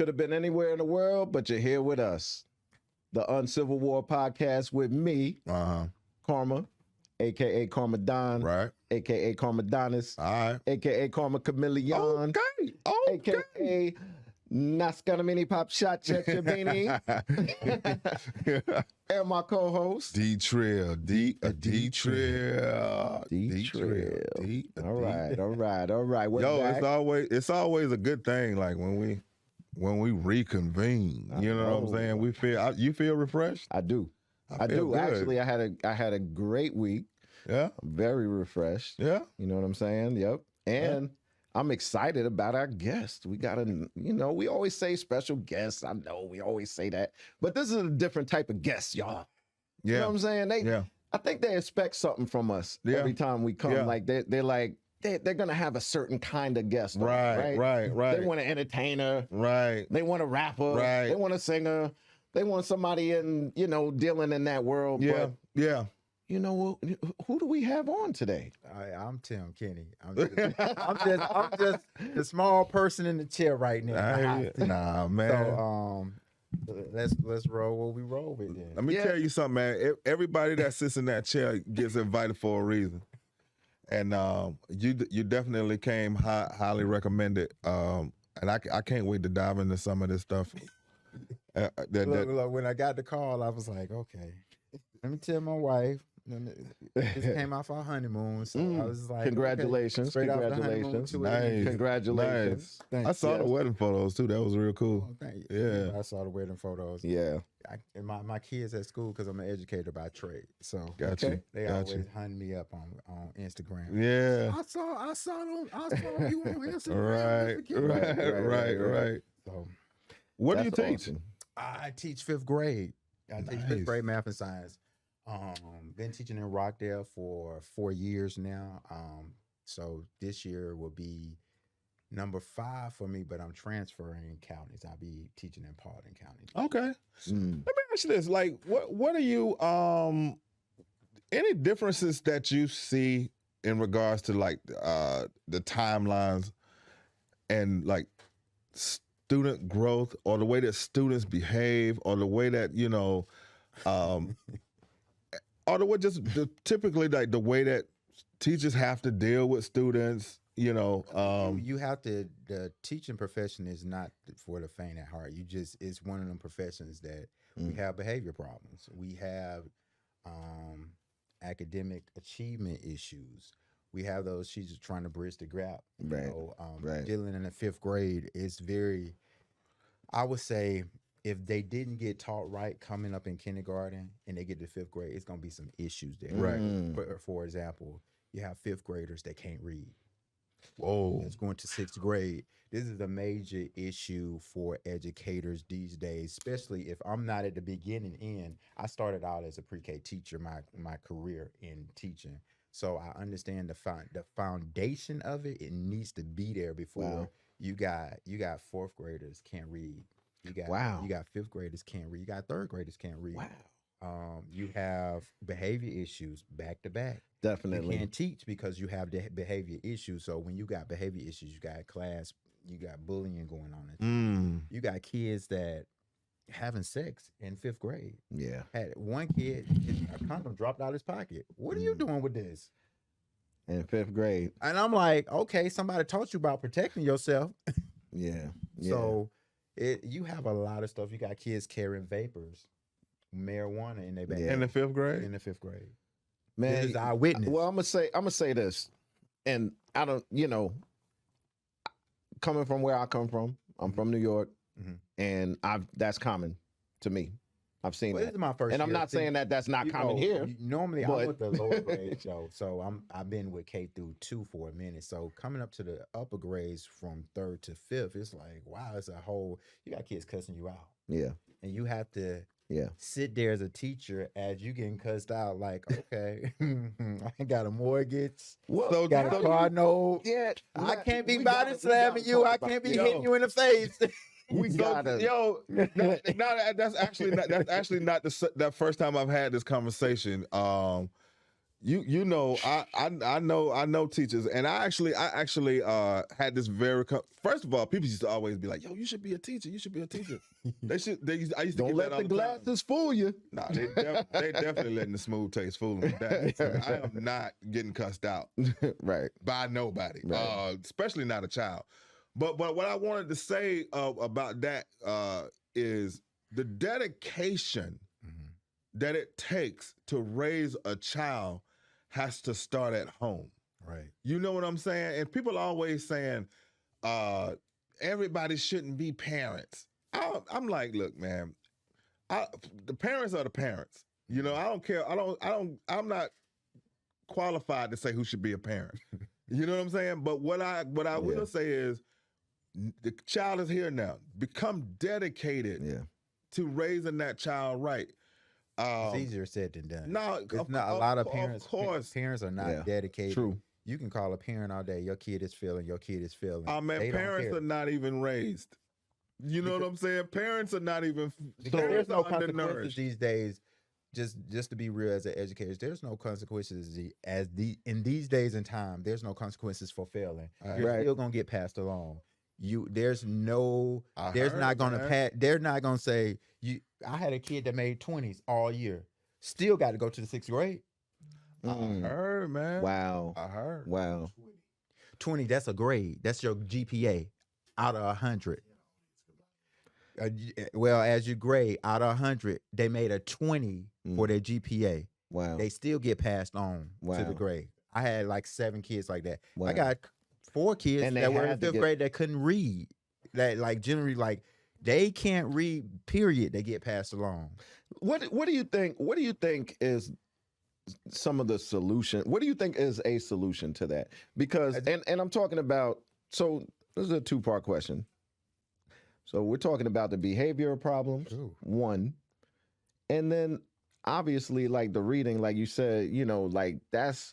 could have been anywhere in the world, but you're here with us. The UNCIVIL War podcast with me, Karma, a.k.a. Karma Don, right? A.k.a. Karma Donis, All right. A.k.a. Karma Chameleon, Okay. A.k.a. Nascanamini Pop Shot Check Your Beanie, and my co-host, D-Trill. D-Trill. All right. We're Yo, back. it's always a good thing, like when we reconvene. You know what I'm saying? You feel refreshed? I do. I do. Good. Actually, I had a great week. Yeah. I'm very refreshed. Yeah. You know what I'm saying? Yep. And I'm excited about our guest. We got we always say special guests. I know we always say that, but this is a different type of guest, y'all. Yeah. You know what I'm saying? I think they expect something from us every time we come. Yeah. Like they're like, they're gonna have a certain kind of guest. Right. They want an entertainer. Right. They want a rapper. Right. They want a singer. They want somebody dealing in that world. Yeah. But, yeah. Who do we have on today? I'm Tim Kenny. I'm just the small person in the chair right now. Nah, man. So let's roll what we roll with then. Let me tell you something, man. Everybody that sits in that chair gets invited for a reason, and you definitely came highly recommended. And I can't wait to dive into some of this stuff. Look, when I got the call, I was like, okay, let me tell my wife. Just came off our honeymoon, so I was like, congratulations, okay, congratulations, nice, congratulations. Nice. I saw the wedding photos too. That was real cool. Oh, thank you. Yeah, I saw the wedding photos. Yeah, and my kids at school, because I'm an educator by trade, so they Got always you. hunt me up on Instagram. Yeah, I saw you on Instagram. right. So, what do you teach? Awesome. I teach fifth grade. I teach fifth grade math and science. Been teaching in Rockdale for 4 years now. So this year will be number 5 for me, but I'm transferring counties. I'll be teaching in Paulding County. Okay. Let me ask you this: like, what are you? Any differences that you see in regards to like the timelines and like student growth, or the way that students behave, or the way that or the way typically like the way that teachers have to deal with students, you have to. The teaching profession is not for the faint at heart. It's one of them professions that we have behavior problems. We have academic achievement issues. We have those teachers trying to bridge the gap. Dealing in the 5th grade is very, I would say, if they didn't get taught right coming up in kindergarten and they get to 5th grade, it's going to be some issues there. Right. For example, you have 5th graders that can't read. Whoa. It's going to 6th grade. This is a major issue for educators these days, especially if I'm not at the beginning end. I started out as a pre-K teacher, my career in teaching. So I understand the foundation of it. It needs to be there before you got 4th graders can't read. You got 5th graders can't read. You got 3rd graders can't read. Wow. You have behavior issues back to back. Definitely. You can't teach because you have the behavior issues. So when you got behavior issues, you got class, you got bullying going on. You got kids that having sex in 5th grade. Yeah. Had one kid, a condom dropped out his pocket. What are you doing with this? In 5th grade. And I'm like, okay, somebody taught you about protecting yourself. Yeah. So you have a lot of stuff. You got kids carrying vapors, marijuana in their bag. In the 5th grade? In the 5th grade. Man, this is our witness. Well, I'm gonna say this, and I don't, coming from where I come from, I'm from New York, and that's common to me. I've seen that. This is my first and year. I'm not saying that that's not common here. Normally, I'm with the lower grade show, so I've been with K through 2 for a minute. So coming up to the upper grades from 3rd to 5th, it's like, wow, it's a whole. You got kids cussing you out. Yeah, and you have to sit there as a teacher as you getting cussed out. Like, okay, I got a mortgage. Well, got a car note. Yeah, I can't be body slamming you. I can't be hitting you in the face. That's actually not the first time I've had this conversation. You know, I know teachers, and I actually had this very first of all, people used to always be like, "Yo, you should be a teacher. You should be a teacher." I used to Don't get let that all the the time. glasses fool you. Nah, they definitely letting the smooth taste fool them with that. I am not getting cussed out Right. by nobody, Right. especially not a child. But what I wanted to say about that is the dedication Mhm. that it takes to raise a child has to start at home. Right. You know what I'm saying? And people are always saying everybody shouldn't be parents. I'm like, look, man, the parents are the parents. You know, I don't care. I'm not qualified to say who should be a parent. You know what I'm saying? But what I will say is the child is here now. Become dedicated to raising that child right. It's easier said than done. No, It's not a lot of parents. Of course, Parents are not dedicated. True. You can call a parent all day. Your kid is failing. Your kid is failing. oh man, They don't parents care. are not even raised. You know what I'm saying? Parents are not even. Because there's no consequences undernourished. these days. Just to be real, as an educator, there's no consequences in these days and time. There's no consequences for failing. You're still gonna get passed along. There's not gonna say you. I had a kid that made 20s all year, still got to go to the 6th grade. I heard, man. Wow. I heard. Wow. 20, that's a grade. That's your GPA out of 100. Well, as you grade out of 100, they made a 20 for their GPA. Wow. They still get passed on to the Wow. grade. I had like 7 kids like that. Wow. I got 4 kids And they that were in had to 5th grade that couldn't read. That like generally like they can't read. Period. They get passed along. What do you think? What do you think is some of the solution? What do you think is a solution to that? Because and I'm talking about, so this is a 2-part question. So we're talking about the behavioral problems, one, and then obviously like the reading, like you said, you know, like that's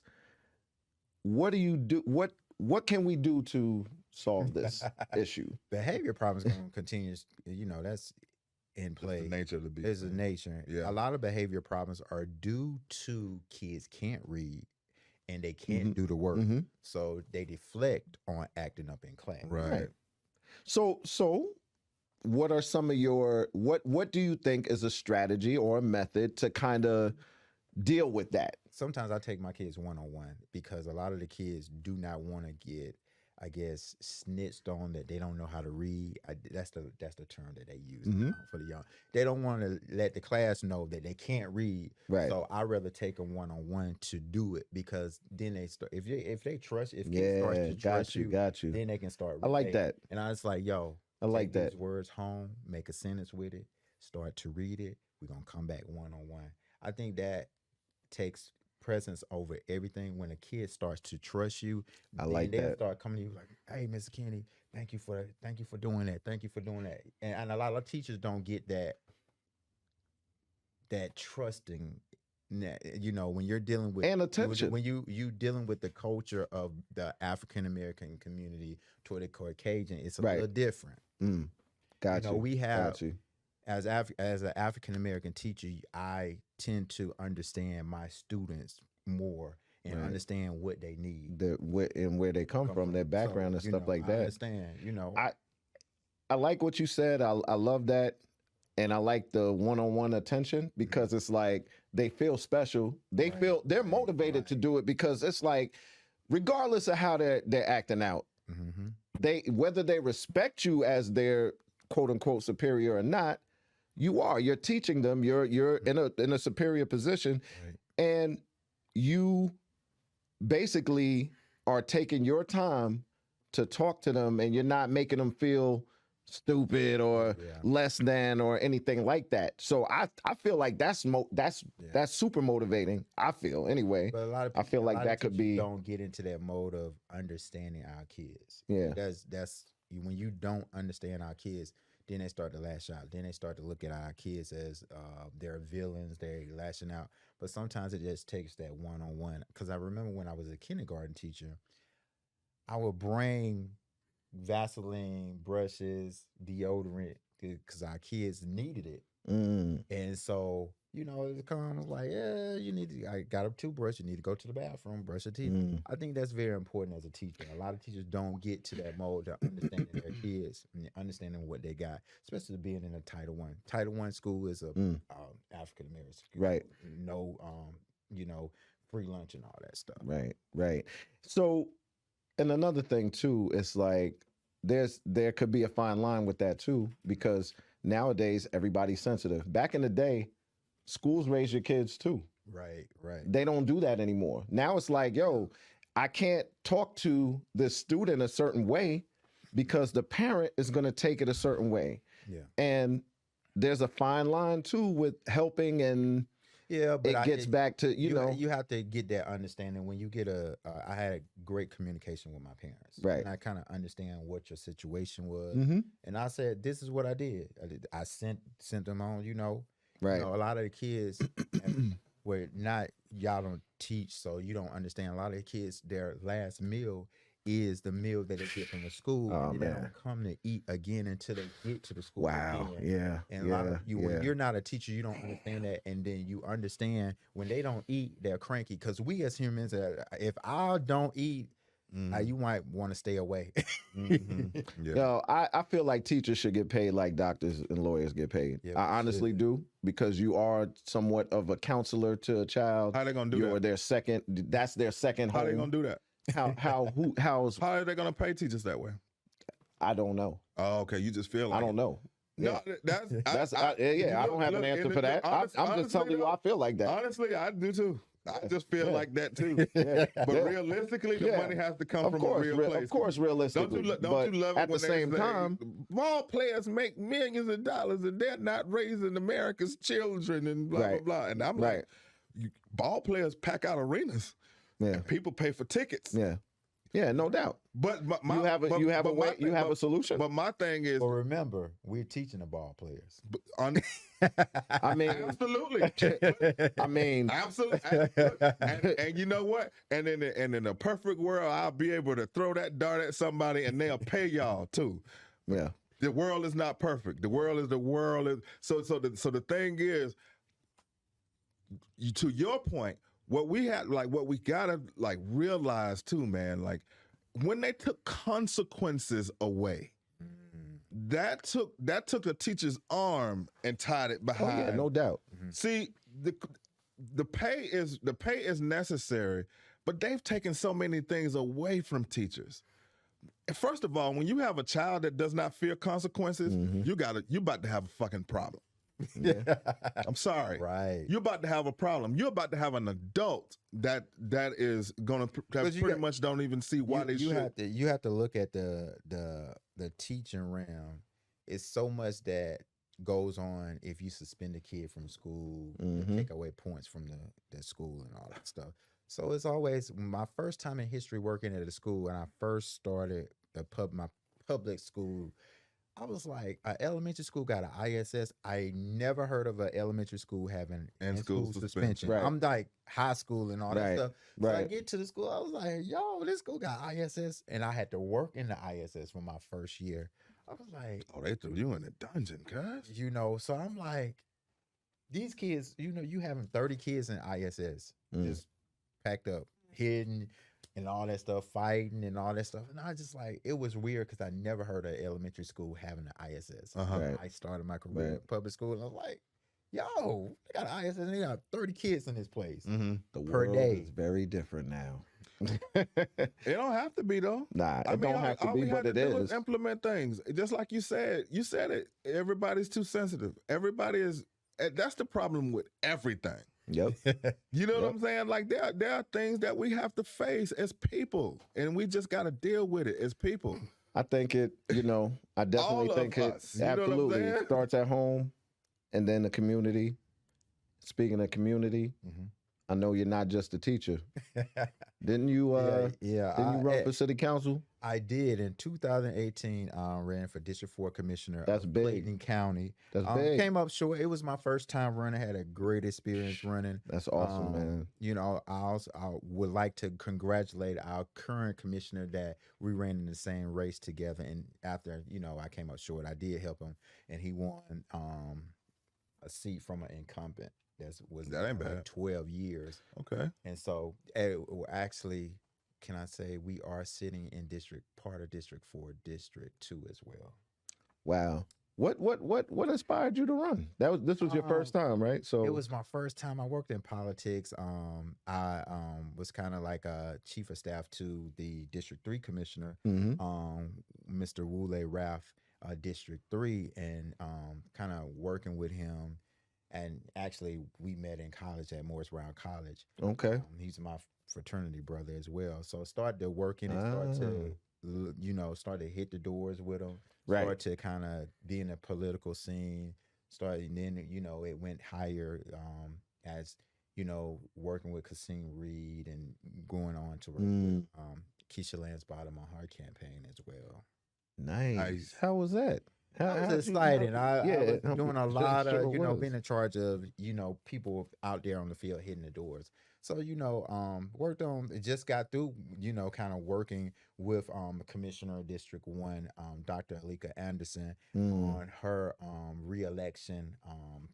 what do you do? What can we do to solve this issue? Behavior problems going to continue. You know, that's in play. It's the nature of the beast. It's the nature. Yeah. A lot of behavior problems are due to kids can't read and they can't do the work. So they deflect on acting up in class. Right. So what are some of your what do you think is a strategy or a method to kind of deal with that? Sometimes I take my kids one-on-one because a lot of the kids do not want to get, I guess, snitched on that they don't know how to read. That's the term that they use now for the young. They don't want to let the class know that they can't read. Right. So I rather take them one-on-one to do it because then they start. If they trust, if kids start to trust you, then they can start. I like that. And I was like, yo, I like take that. these words home, make a sentence with it, start to read it. We're gonna come back one-on-one. I think that takes presence over everything. When a kid starts to trust you, I like they'll that. start coming to you like, hey, Mr. Kenny, thank you for that. Thank you for doing that. Thank you for doing that. And a lot of teachers don't get that trusting. You know, when you're dealing with And attention. when you dealing with the culture of the African American community toward the Caucasian, it's a little different. Got You know, we have as an African American teacher, I tend to understand my students more and understand what they need, and where they come from, their background and stuff like that. I understand, you know. I like what you said. I love that. And I like the one-on-one attention because it's like they feel special. They feel they're motivated to do it because it's like, regardless of how they're acting out, whether they respect you as their quote unquote superior or not, you're teaching them. You're in a superior position, and you basically are taking your time to talk to them, and you're not making them feel stupid or less than or anything like that. So I feel like that's super motivating. I feel anyway. But a lot of people, I feel like that could be don't get into that mode of understanding our kids. Yeah, that's when you don't understand our kids, then they start to lash out. Then they start to look at our kids as they're villains. They're lashing out. But sometimes it just takes that one-on-one. Because I remember when I was a kindergarten teacher, I would bring Vaseline, brushes, deodorant, because our kids needed it. And so You know, it comes like, yeah, I got a toothbrush. You need to go to the bathroom, brush your teeth. Mm. I think that's very important as a teacher. A lot of teachers don't get to that mode of understanding their kids and understanding what they got, especially being in a Title One. Title One school is a Mm. African American school. Right. No, you know, free lunch and all that stuff. Right, right. So, and another thing too, it's like there could be a fine line with that too, because nowadays everybody's sensitive. Back in the day, schools raise your kids too. Right, right. They don't do that anymore. Now it's like, yo, I can't talk to the student a certain way because the parent is going to take it a certain way. Yeah. And there's a fine line too with helping, and Yeah, but it gets back to, you know, you have to get that understanding when you get I had great communication with my parents, Right. And I kind of understand what your situation was, Mhm. and I said, this is what I did. I sent them on, you know, Right. a lot of the kids were not, y'all don't teach, so you don't understand. A lot of the kids, their last meal is the meal that they get from the school, Oh, and they man. don't come to eat again until they get to the school. Wow. again. Yeah. And yeah. a lot of you, yeah. when you're not a teacher, you don't understand that. And then you understand when they don't eat, they're cranky. Because we as humans, if I don't eat, you might want to stay away. Yeah. Yo, I feel like teachers should get paid like doctors and lawyers get paid. Yeah, I we honestly should. do, because you are somewhat of a counselor to a child. How they gonna do You're that? their second. That's their second How home. they gonna do that? How's How are they gonna pay teachers that way? I don't know. Oh, okay. You just feel like I don't know. No, that's That's I don't have an answer for that. I'm just telling you, I feel like that. Honestly, I do too. I just feel Yeah. like that too. Yeah. But Yeah. realistically, the Yeah. money has to come Of from course, a real place. of course, realistically. Don't but you love it at when the they same say, time, ball players make millions of dollars and they're not raising America's children and blah Right. blah blah. And I'm Right. like, ball players pack out arenas yeah, and people pay for tickets. yeah, no doubt. But my, You have a but- you have but a my way, thing- you have but- a solution. But my thing is, But remember, we're teaching the ball players. I mean, absolutely. I mean, Absolutely. And you know what? And in a perfect world, I'll be able to throw that dart at somebody and they'll pay y'all too. yeah, The world is not perfect. The world is so the thing is, to your point, what we gotta like realize too, man, like when they took consequences away, that took a teacher's arm and tied it oh behind. yeah, no doubt. See, the pay is necessary, but they've taken so many things away from teachers. First of all, when you have a child that does not fear consequences, you about to have a fucking problem. Yeah. I'm sorry. Right. You're about to have a problem. You're about to have an adult that is gonna pretty much don't even see why they should. You have to look at the teaching realm. It's so much that goes on if you suspend a kid from school, take away points from the school and all that stuff. So it's always my first time in history working at a school, and I first started my public school. I was like, an elementary school got an ISS. I never heard of an elementary school having in-school suspension. Right. I'm like high school and all Right. that stuff. So I Right. get to the school, I was like, yo, this school got ISS. And I had to work in the ISS for my first year. I was like, Oh, they threw you in the dungeon, cuz. you know, so I'm like, these kids, you know, you having 30 kids in ISS just packed up, hidden, and all that stuff, fighting and all that stuff. And I just like, it was weird because I never heard of elementary school having an ISS. Right. I started my career in Right. public school, and I was like, yo, they got an ISS and they got 30 kids in this place. The Per world day. is very different now. It don't have to be though. Nah, I it mean, don't have to all be, we but had to it do was is. implement things. Just like you said it. Everybody's too sensitive. Everybody is. That's the problem with everything. Yep. You know what Yep. I'm saying? Like there are things that we have to face as people, and we just got to deal with it as people. I think it, I definitely All think of it us, you know what I'm absolutely saying? starts at home and then the community. Speaking of community, I know you're not just a teacher. Didn't you yeah, didn't you run for city council? I did in 2018. Ran for District 4 Commissioner That's of big. Clayton County. That's big. Came up short. It was my first time running. Had a great experience running. That's awesome, man. You know, I would like to congratulate our current commissioner that we ran in the same race together. And after, I came up short, I did help him, and he won a seat from an incumbent. That ain't like bad. 12 years. Okay. And so we're actually, can I say we are sitting in part of District 4, District 2 as well. Wow. What inspired you to run? This was your first time, right? So It was my first time I worked in politics. I was kind of like a chief of staff to the District 3 commissioner, Mhm. Mr. Wule Raff, District 3, and kind of working with him. And actually, we met in college at Morris Brown College. Okay. He's my fraternity brother as well. So I started to working and start to, start to hit the doors with him. Right. Start to kind of be in the political scene. Started, and then it went higher as working with Kasim Reed and going on to work with Keisha Lansbottom on her campaign as well. Nice. How was that? That was exciting. I was doing a lot of, being in charge of, people out there on the field hitting the doors. So, worked on, just got through, kind of working with Commissioner of District 1, Dr. Alika Anderson, on her re-election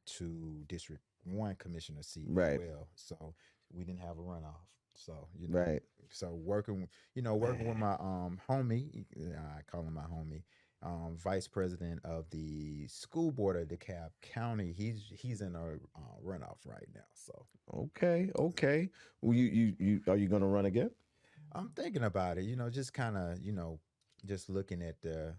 to District 1 Commissioner seat as well. So we didn't have a runoff. So, Right. so working with my homie, I call him my homie, vice president of the school board of DeKalb County. He's in a runoff right now. So Okay. Well, you are you going to run again? I'm thinking about it. Just kind of just looking at the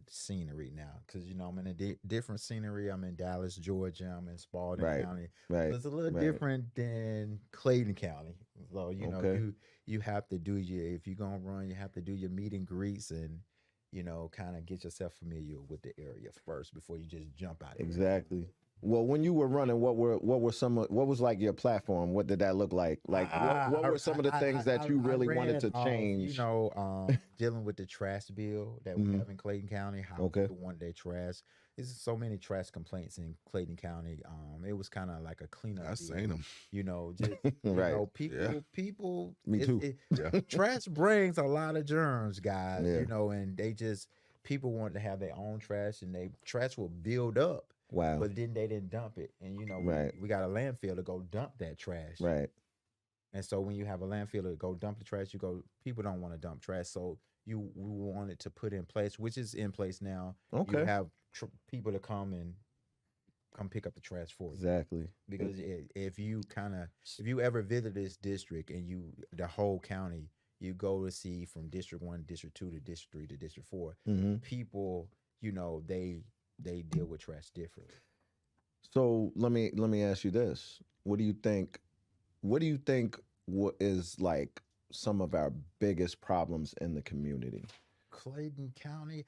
scenery now, because I'm in a different scenery. I'm in Dallas, Georgia. I'm in Spalding County. Right. So it's a little different than Clayton County. So you have to do if you're gonna run, you have to do your meet and greets and kind of get yourself familiar with the area first before you just jump out. Exactly. Well, when you were running, what was like your platform? What did that look like? Like, what were some of the things that you really wanted to change? Dealing with the trash bill that we have in Clayton County, how people want their trash. There's so many trash complaints in Clayton County. It was kind of like a cleanup. I've seen them. Just people. Me too. Trash brings a lot of germs, guys. And people want to have their own trash, and trash will build up. Wow. But then they didn't dump it. And we got a landfill to go dump that trash. Right. And so when you have a landfill to go dump the trash, people don't want to dump trash. So we wanted to put in place, which is in place now. Okay. You have people to come pick up the trash for you. Exactly. Because if you ever visit this district and the whole county, you go to see from District 1, District 2 to District 3 to District 4, people, they deal with trash differently. So let me ask you this: What do you think? What is like some of our biggest problems in the community? Clayton County,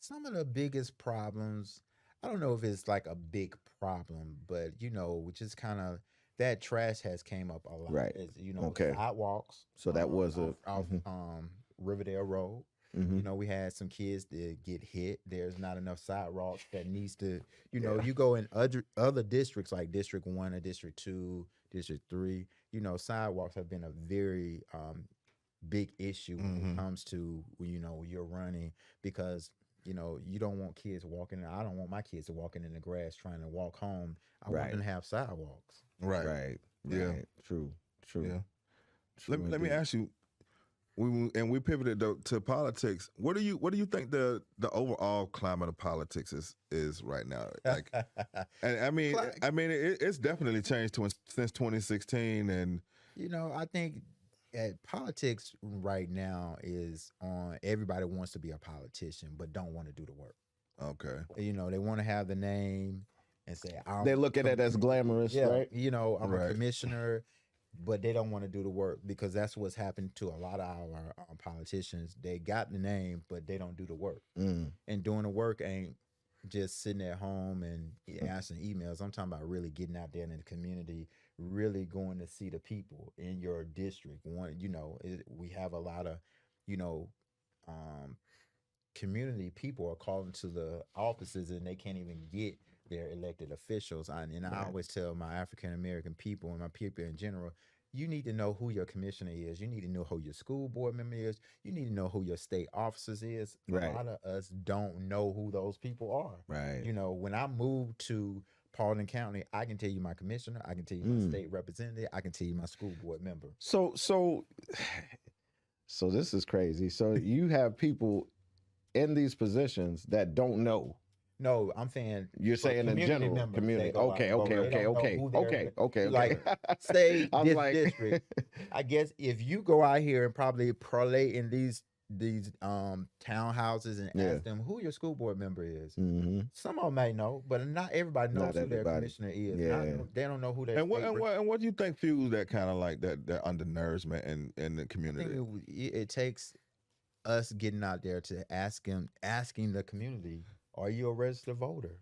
some of the biggest problems. I don't know if it's like a big problem, but which is kind of that trash has came up a lot. Right. Sidewalks. So that was off Riverdale Road. We had some kids that get hit. There's not enough sidewalks that needs to, you go in other districts like District 1 or District 2, District 3, sidewalks have been a very big issue when it comes to, when you're running, because, you don't want kids walking. I don't want my kids to walking in the grass trying to walk home. I want them to have sidewalks. Right. Yeah. True. Yeah. Let me ask you. We pivoted to politics. What do you think the overall climate of politics is right now? Like, and I mean, it's definitely changed since 2016. And I think politics right now is on. Everybody wants to be a politician, but don't want to do the work. Okay. They want to have the name and say they look at it as glamorous, right? I'm a commissioner. But they don't want to do the work, because that's what's happened to a lot of our politicians. They got the name, but they don't do the work. And doing the work ain't just sitting at home and answering emails. I'm talking about really getting out there in the community, really going to see the people in your district. We have a lot of, community people are calling to the offices and they can't even get their elected officials. I always tell my African American people and my people in general, you need to know who your commissioner is. You need to know who your school board member is. You need to know who your state officers is. Right. A lot of us don't know who those people are. Right. When I moved to Paulding County, I can tell you my commissioner, I can tell you my state representative, I can tell you my school board member. So this is crazy. So you have people in these positions that don't know. No, I'm saying You're saying in community general, members, community. they go out Okay, and vote. okay, They okay, don't know okay, who they're- okay. Like, say I'm this like- district. I guess if you go out here and probably parlay in these townhouses and Yeah. ask them who your school board member is, Mhm. some of them may know, but not everybody knows Not who their everybody. commissioner is. Yeah. They don't know who their And what state and what do you think fuels that kind of like that undernourishment in the I community? think it takes us getting out there to asking the community, are you a registered voter?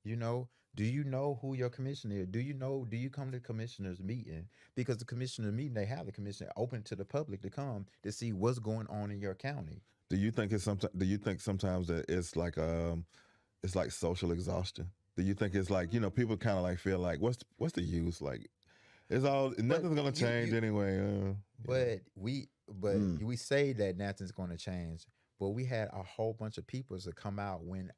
You know, do you know who your commissioner is? Do you come to the commissioner's meeting? Because the commissioner meeting, they have the commissioner open to the public to come to see what's going on in your county. Do you think sometimes that it's like social exhaustion? Do you think it's like, people kind of like feel like what's the use? Like nothing's gonna change anyway. But we say that nothing's going to change, but we had a whole bunch of people to come out when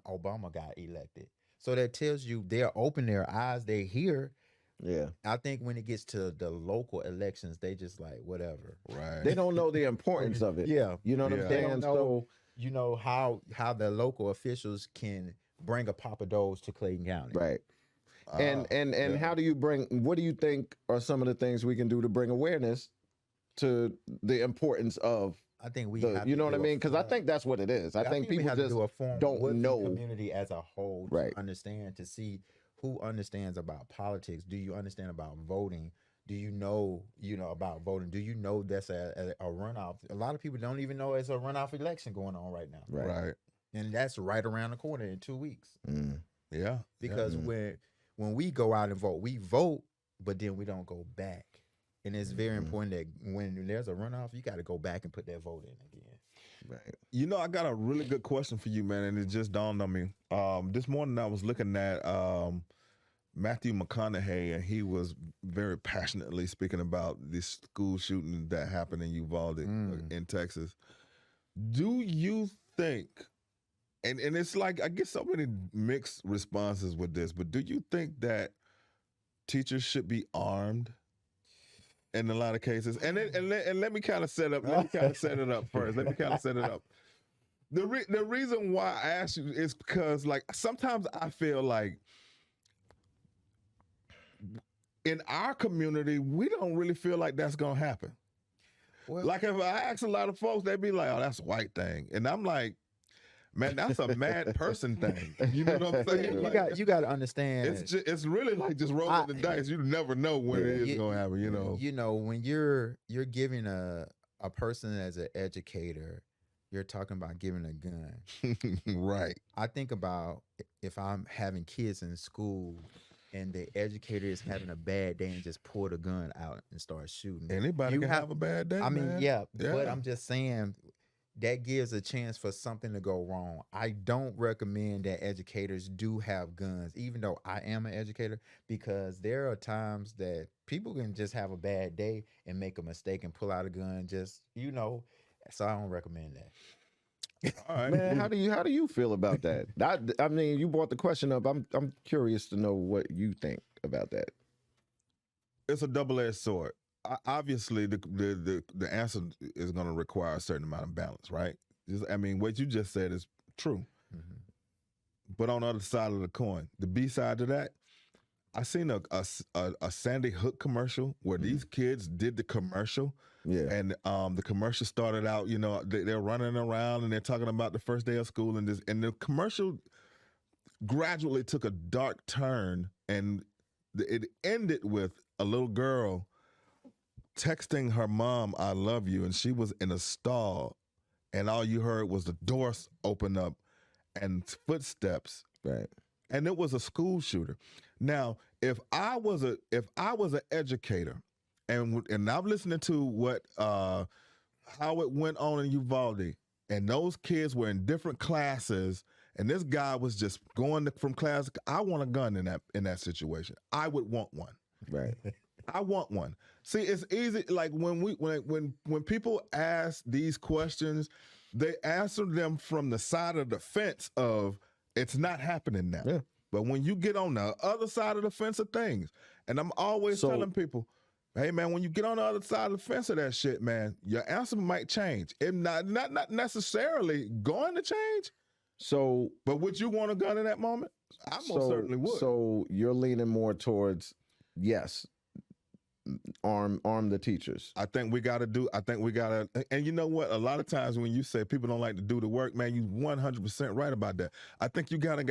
Obama got elected. So that tells you they're open their eyes, they hear. Yeah. I think when it gets to the local elections, they just like whatever. Right. They don't know the importance of it. Yeah. You know what I'm Yeah. They saying? don't know, how the local officials can bring a Papa Do's to Clayton County. Right. And yeah. how do you what do you think are some of the things we can do to bring awareness to the importance of I think we the, have you to know what I do a mean? Because I form. think that's what it is. I think we people have to just do a form don't with know. the community as a whole Right. to understand, to see who understands about politics. Do you understand about voting? Do you know about voting? Do you know that's a runoff? A lot of people don't even know it's a runoff election going on right now. Right. And that's right around the corner in 2 weeks. Mm. Yeah. Because when we go out and vote, we vote, but then we don't go back. And it's very important that when there's a runoff, you got to go back and put that vote in again. Right. I got a really good question for you, man, and it just dawned on me. This morning I was looking at Matthew McConaughey, and he was very passionately speaking about this school shooting that happened in Uvalde in Texas. Do you think, and it's like, I get so many mixed responses with this, but do you think that teachers should be armed in a lot of cases? And let me kind of set it up first. Let me kind of set it up. The reason why I ask you is because, like, sometimes I feel like in our community, we don't really feel like that's gonna happen. Well, Like, if I ask a lot of folks, they'd be like, "Oh, that's a white thing," and I'm like, "Man, that's a mad person thing." You know what I'm saying? you got to understand. It's really like just rolling the dice. You never know when it is gonna happen. You know, when you're giving a person as an educator, you're talking about giving a gun. Right. I think about if I'm having kids in school and the educator is having a bad day and just pull the gun out and start shooting. Anybody can have a bad day. I mean, man. yeah, but I'm just saying that gives a chance for something to go wrong. I don't recommend that educators do have guns, even though I am an educator, because there are times that people can just have a bad day and make a mistake and pull out a gun. So I don't recommend that. All right. Man, how do you feel about that? I mean, you brought the question up. I'm curious to know what you think about that. It's a double-edged sword. Obviously, the answer is going to require a certain amount of balance, right? What you just said is true. Mm-hmm. But on the other side of the coin, the B side to that, I seen a Sandy Hook commercial where these kids did the commercial. Yeah. And the commercial started out, they're running around and they're talking about the first day of school, and the commercial gradually took a dark turn, and it ended with a little girl texting her mom, "I love you," and she was in a stall, and all you heard was the doors open up and footsteps. Right. And it was a school shooter. Now, if I was an educator, and I'm listening to what how it went on in Uvalde, and those kids were in different classes, and this guy was just going from class. I want a gun in that situation. I would want one. Right. I want one. See, it's easy. Like when people ask these questions, they answer them from the side of the fence of it's not happening now. Yeah. But when you get on the other side of the fence of things, and I'm always So- telling people, hey man, when you get on the other side of the fence of that shit, man, your answer might change. It not necessarily going to change, So but would you want a gun in that moment? I most certainly would. So you're leaning more towards yes, arm the teachers. I think we got to, and you know what? A lot of times when you say people don't like to do the work, man, you 100% right about that. I think you gotta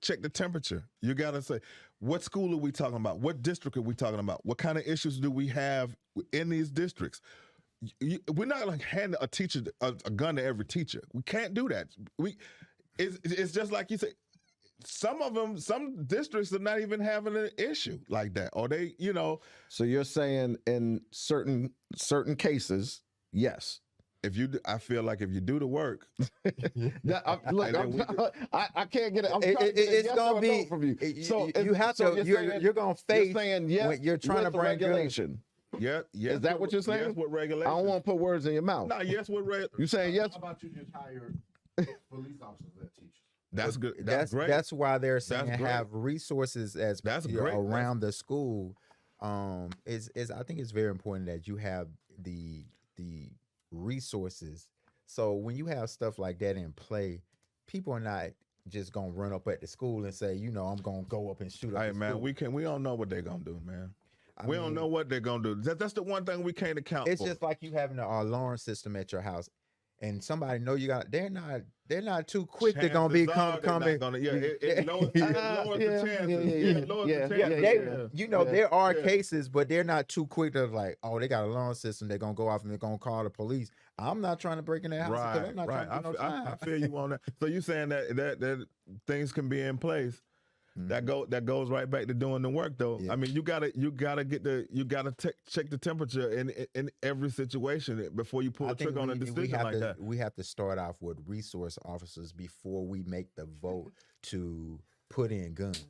check the temperature. You gotta say, what school are we talking about? What district are we talking about? What kind of issues do we have in these districts? We're not like handing a teacher a gun to every teacher. We can't do that. It's just like you say. Some districts are not even having an issue like that, or they, So you're saying in certain cases, yes. I feel like if you do the work, I can't get it. It's gonna be from you. So you have to. You're gonna face saying yes when you're trying to with bring regulation. yeah. Is that what you're saying? Yes, with I regulation. don't want to put words in your mouth. No, yes, with regulation. You saying yes? How about you just hire police officers that teach? That's good. That's great. That's why they're saying That's great. have resources as That's you know, great. around the school. Is I think it's very important that you have the resources. So when you have stuff like that in play, people are not just gonna run up at the school and say, I'm gonna go up and shoot up Hey the man, school. we don't know what they're gonna do, man. We don't mean, know what they're gonna do. That's the one thing we can't account It's for. just like you having an alarm system at your house, and somebody know you got. They're not too quick. They're gonna be Chances are they're not coming. gonna- it lowers the chances. It lowers the chances. There are Yeah. cases, but they're not too quick to like, oh, they got an alarm system. They're gonna go off and they're gonna call the police. I'm not trying to break in their house because I'm not trying to do no time. I feel you on that. So you saying that things can be in place. That goes right back to doing the work though. Yeah. I mean, you gotta check the temperature in every situation before you pull I the think trigger on a decision like that. we have to start off with resource officers before we make the vote to put in guns.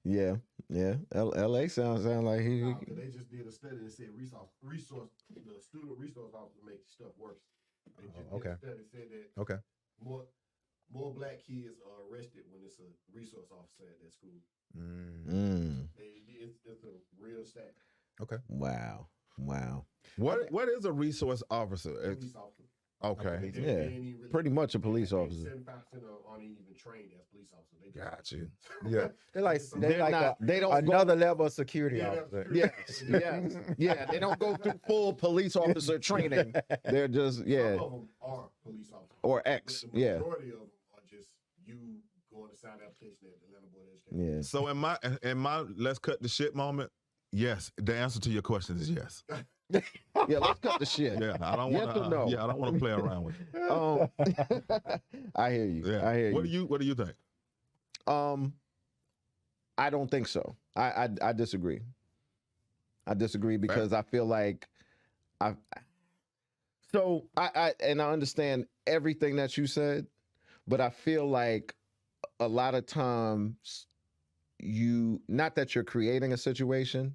Yeah. yeah. L.A. sounds like he. They just did a study and said the student resource officer makes stuff worse. They just did okay. a study said that Okay. more black kids are arrested when it's a resource officer at that school. It's a real stat. Okay. Wow. What is a resource officer? Police officer. Okay. They Yeah. ain't even really- Pretty much a police officer. 75% aren't even trained as police officers. They just- Got you. Yeah. They're like They don't go- another level of security Yeah, officer. Yes. Yeah. They don't go through full police officer training. They're just Some of them are police officers. or ex. But the Yeah. majority of them are just you going to sign an application at the Atlanta Board of Education. Yeah. So in my let's cut the shit moment, yes, the answer to your question is yes. Yeah. Let's cut the shit. Yeah, I don't Yes want or to. no? Yeah, I don't want to play around with it. I hear you. Yeah. I hear What you. do you think? I don't think so. I disagree. I disagree because I feel like I understand everything that you said, but I feel like a lot of times not that you're creating a situation,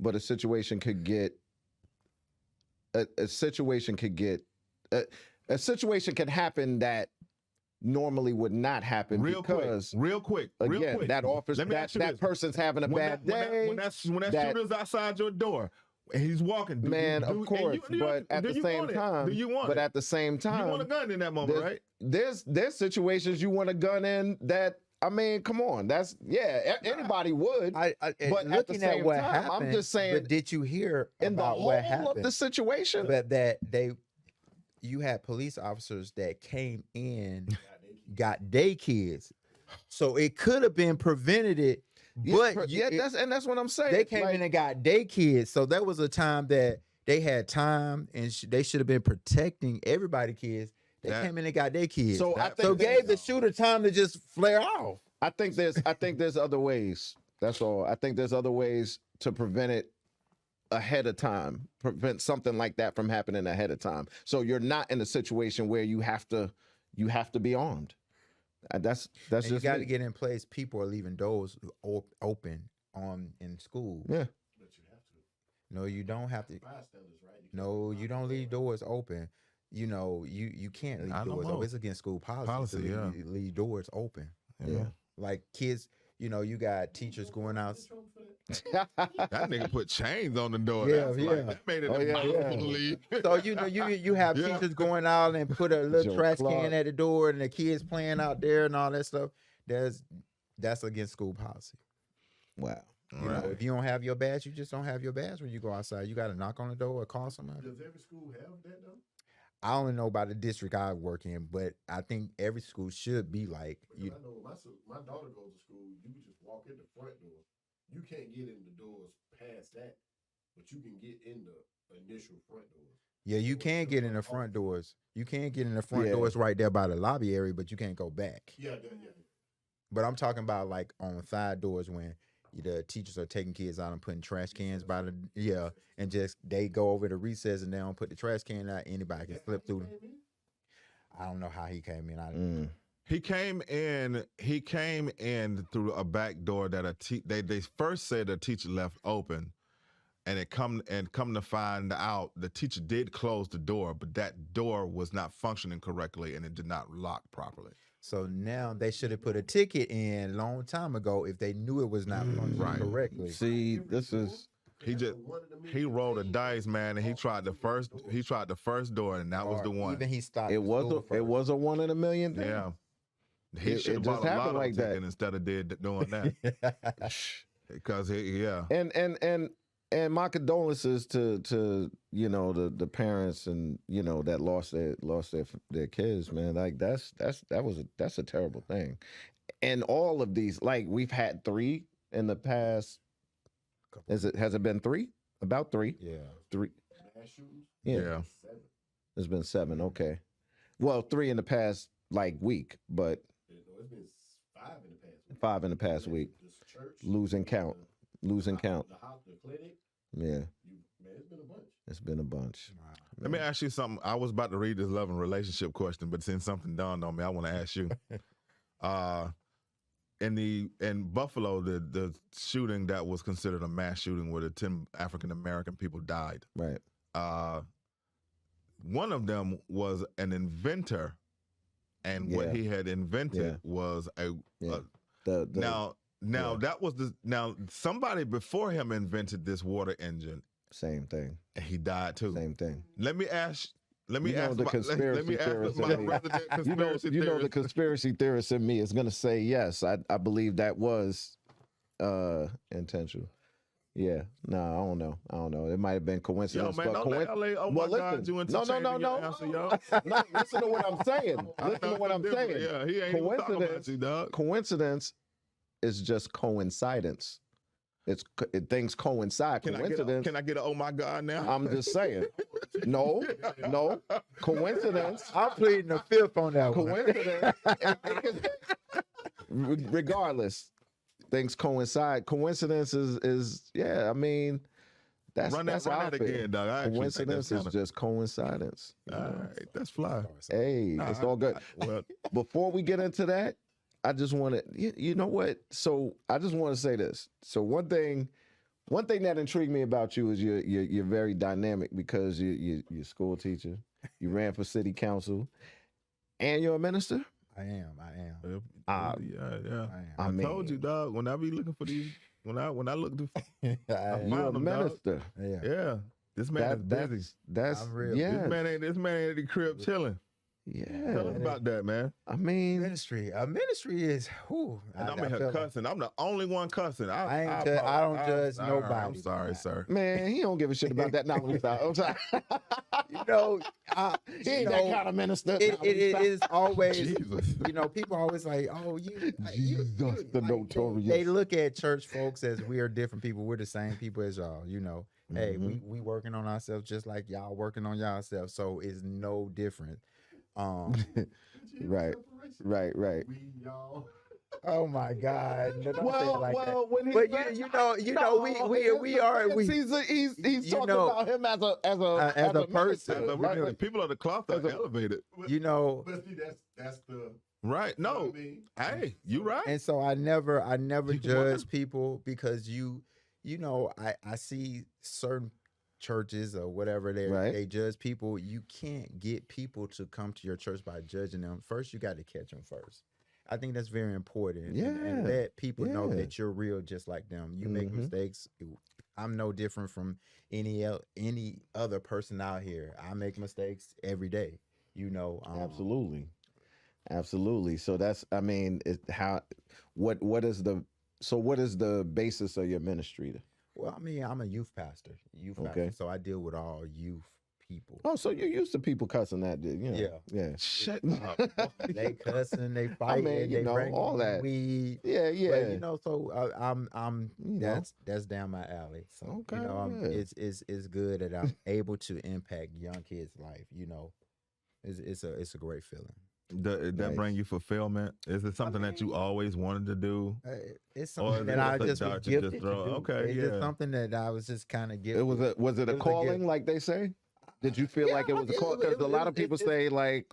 but a situation could happen that normally would not happen Real because quick. that office Let me ask you that this. person's having a bad day. When that that- shooter's outside your door and he's walking, Of course, but at the same time, do you want but it? at the same You want a time, gun in that moment, right? there's situations you want a gun in that, I mean, come on, that's anybody would. But But at the looking at same what time, happened, I'm just saying, but did you hear in the about whole what happened? of the situation, But you had police officers that came in, got day kids, so it could have been prevented. But that's what I'm saying. they came in and got day kids, so there was a time that they had time, and they should have been protecting everybody kids. They came in and got their kids, So I think so gave the shooter time to just flare off. I think there's other ways. That's all. I think there's other ways to prevent it ahead of time, prevent something like that from happening ahead of time. So you're not in a situation where you have to be armed. That's And just you got to me. get in place. People are leaving doors open in school. Yeah. But you have to. No, you don't have to. Bystanders, right? No, you don't leave doors open. you know, you can't leave I know doors open. most. It's against school policy, Policy, to yeah. leave doors open. Yeah. Like kids, you know, you got teachers going out. That nigga put chains on the door. Yeah, That's yeah. like, that made it Oh, yeah, impossible yeah. to leave. So you know, you have Yeah. teachers going out and put a little Joe trash Clark. can at the door, and the kids playing out there and all that stuff. That's against school policy. Wow. You know, if you don't have your badge, you just don't have your badge when you go outside. You got to knock on the door or call somebody. Does every school have that though? I only know about the district I work in, but I think every school should be like Because I know my daughter goes to school. You can just walk in the front door. You can't get in the doors past that, but you can get in the initial front doors. Yeah, you can get in the front doors. You can get in the front Yeah. doors right there by the lobby area, but you can't go back. Yeah. But I'm talking about like on side doors when the teachers are taking kids out and putting trash cans by the and just they go over to recess and they don't put the trash can out. Anybody can slip through. I don't know how he came in. He came in through a back door that they first said the teacher left open, and come to find out the teacher did close the door, but that door was not functioning correctly and it did not lock properly. So now they should have put a ticket in a long time ago if they knew it was not functioning correctly. See, this is He rolled a dice, man, and he tried the first door, and that was Or the one. Even he stopped. it the was school it was a 1 in a million thing. Yeah. He It should have just bought a happened lotto like that. ticket instead of doing that. Because yeah. And my condolences to you know the parents and you know that lost their kids, man. Like that's a terrible thing. And all of these, like we've had 3 in the past. Has it been 3? About 3? Yeah. 3. Mass shootings? Yeah. 7. There's been 7. Okay. Well, 3 in the past like week, but It's been 5 in the past week. 5 in the past week. This church, Losing count. Losing count. The house, the clinic. Yeah, Man, it's been a bunch. it's been a bunch. Let me ask you something. I was about to read this love and relationship question, but since something dawned on me, I want to ask you. In Buffalo, the shooting that was considered a mass shooting where the 10 African American people died. Right. One of them was an inventor, and what Yeah. he had invented Yeah. was Yeah. Now that was somebody before him invented this water engine, Same thing. and he died too. Same thing. Let me ask You know the my conspiracy theorist my in me. resident You know conspiracy the theorist. conspiracy theorist in me is going to say yes. I believe that was intentional. Yeah. No, I don't know. It might have been Yo, coincidence. man, but don't let LA, oh my well, God, listen. you No, entertaining your answer, yo. No, listen to what I'm saying. Listen to what I'm saying. Yeah, he ain't even talking about you, dog. Coincidence is just coincidence. Things coincide. Coincidence. Can I get a oh my God now? I'm just saying. No. Coincidence. I'm pleading the fifth on that one. Coincidence. Regardless, things coincide. Coincidence is yeah. I mean, that's run that's that how I feel. again, dog. I actually think Coincidence that's is kinda- just coincidence. you All know? right, that's fly. Hey, it's all good. Well, Before we get into that, I just want to, you know what? So I just want to say this. So one thing that intrigued me about you is you're very dynamic because you're a school teacher. You ran for city council, and you're a minister. I am. yeah. I I mean- told you, dog. When I be looking for these, when I look to, I am. You're a Found them, dog. minister. Yeah. yeah, this man is busy. That's I'm real. yeah, This man ain't at the crib chilling. yeah. Tell us about that, man. I mean, Ministry. Ministry is whew. And I'm I in here feel like- cussing. I'm the only one cussing. I don't judge I'm nobody. sorry, sir. man, he don't give a shit about that. Now I'm sorry. You know, He ain't that kind of minister. it is always, Jesus. you know, people always like, oh, you, Jesus, the notorious. They look at church folks as we are different people. We're the same people as y'all, you know. Hey, we working on ourselves just like y'all working on yourselves. So it's no different. Right. Right. We, y'all. Oh my God. No, don't say it like that. when he But said- you know, we are he's you talking know, about him as a person. minister, But right? people of the cloth are elevated. you know, But see, that's the. Right. You know No. what I mean? Hey, you right. and so I never Keep 'em judge people because you know, I see certain churches or whatever Right. they judge people. You can't get people to come to your church by judging them. First, you got to catch them first. I think that's very important. And Yeah. let people know Yeah. that you're real just like them. You make Mhm. mistakes. I'm no different from any other person out here. I make mistakes every day. You know, Absolutely. Absolutely. So that's, I mean, what is the basis of your ministry? Well, I mean, I'm a youth pastor. Okay. So I deal with all youth people. Oh, so you're used to people cussing that, you know? Yeah. Yeah. Shut up. They cussing, they fighting, you they know, bring all that. weed. Yeah, yeah. But, you know, so I'm You know. that's down my alley. So Okay, you know, yeah. it's good that I'm able to impact young kids' life. You know, it's a great feeling. That Nice. bring you fulfillment? Is it something that you always wanted to do? It's Or something is that it I just a just dart was to just gifted to throw? do. Okay, It's yeah. just something that I was just kind of gifted. Was it a was a calling, gift. like they say? Did you feel like it was a Yeah, call? Because a lot of people it's- say like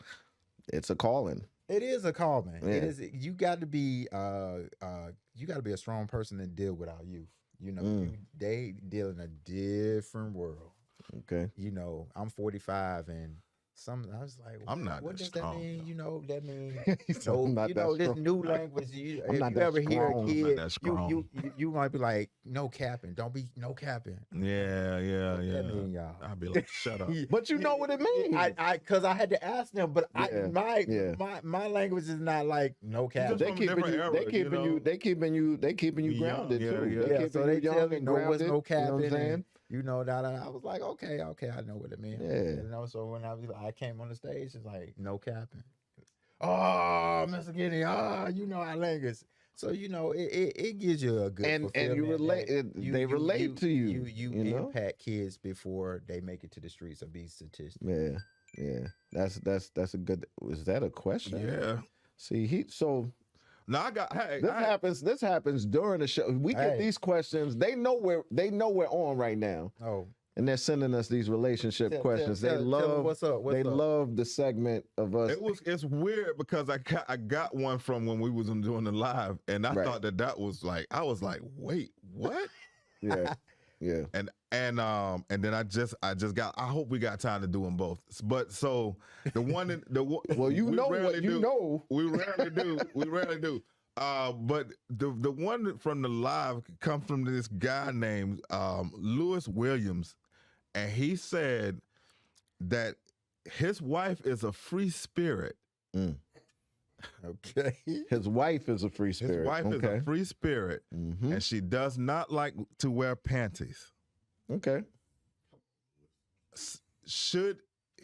it's a calling. It is a call, man. Yeah. It is. You got to be a strong person to deal with our youth. You know, they deal in a different world. Okay. You know, I'm 45, and I was like, I'm not what that does strong, that mean? though. You know, that means He said, "I'm not that this strong." new language. I'm If not you that ever hear a strong. I'm not kid, that strong. you might be like, no capping. Don't be no capping. Yeah. What that mean, y'all? I'd be like, shut up. But you know what it means. Because I had to ask them, but Yeah, my language is not like no capping. They from keeping different you. eras, They keeping you you. know? They keeping you Young, grounded yeah, too. yeah. They Yeah, keeping so you they young tell me and no was grounded. no capping. You know what I'm saying? And, you know, I was like, okay, I know what it means. Yeah. You know, so when I came on the stage, it's like no capping. Oh, Mr. Giddy, you know our language. So you know, it gives you a good And you fulfillment relate. that They relate to you. You know. impact kids before they make it to the streets or be statistics. Yeah. Yeah. That's a good. Was that a question? Yeah. See, so No, I got. Hey, this happens during the show. We get Hey. these questions. They know we're on right now, Oh, and they're sending us these relationship questions. tell They them love. what's up. They love the segment of us. it's weird because I got one from when we was doing the live, and I Right. thought that was like, I was like, wait, what? Yeah. Yeah. And then I just got. I hope we got time to do them both. But so the one Well, you we know rarely what you do. know. We rarely do. We rarely do. But the one from the live comes from this guy named Lewis Williams, and he said that his wife is a free spirit. okay. His wife is a free His spirit. wife is a free spirit, Mhm. and she does not like to wear panties. Okay. Should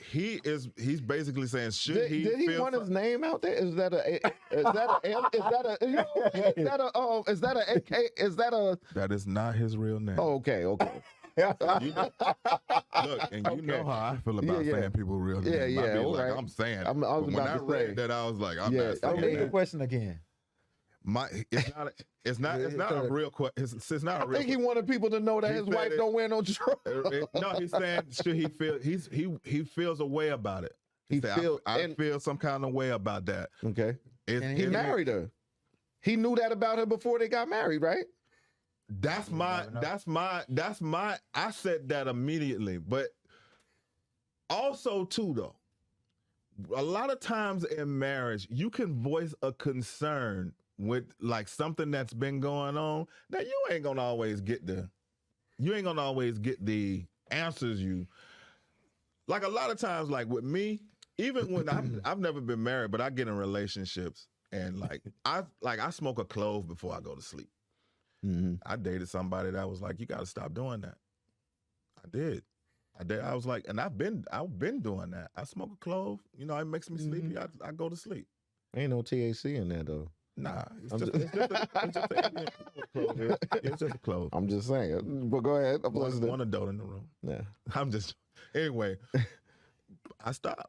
he's basically saying should Did he feel want so- his name out there? Is that a That is not his real name. Oh, okay. You know, look, and you know Okay. how I feel about Yeah, yeah. saying people real names. Yeah, I yeah, be all like, right. I'm saying it. I was But when about I to read say. that, I was like, I'm Yeah, not saying Okay, the that. question again. It's not a real question. It's not a I real think he wanted people to know that He his said wife it- don't wear no drawers. No, he's saying should he feel he feels a way about it. He said, feel- I and- feel some kind of way about that. Okay. And He married her. He knew that about her before they got married, right? That's my I said that immediately. But also too though, a lot of times in marriage, you can voice a concern with like something that's been going on. Now you ain't gonna always get the answers you like a lot of times, like with me, even when I've never been married, but I get in relationships and like I smoke a clove before I go to sleep. Mm-hmm. I dated somebody that was like, you got to stop doing that. I did. I was like, and I've been doing that. I smoke a clove. You know, it makes me sleepy. I go to sleep. Ain't no THC in there though. Nah, I'm it's just a clove. I'm just saying. But go ahead. I'm listening. One adult in the room. Yeah. Anyway, I stopped.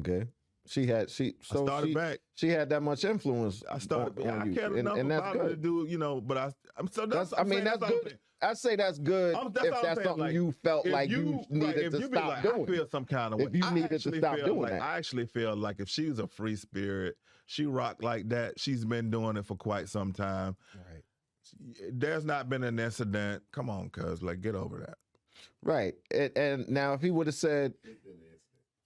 Okay. I started back. She had that much influence. I started. on I you. cared enough and that's about her to good. do, you know. But I'm so that's. I mean, that's all I'm good. saying. I say that's good That's if all I'm that's saying, something like, you felt If like you right, needed if to you be stop like, doing. I feel some kind of way. If you I needed to actually stop feel doing like, that. I actually feel like if she's a free spirit, she rocked like that. She's been doing it for quite some time. Right. There's not been an incident. Come on, cuz, like, get over that. Right. And now if he would have said, It's been an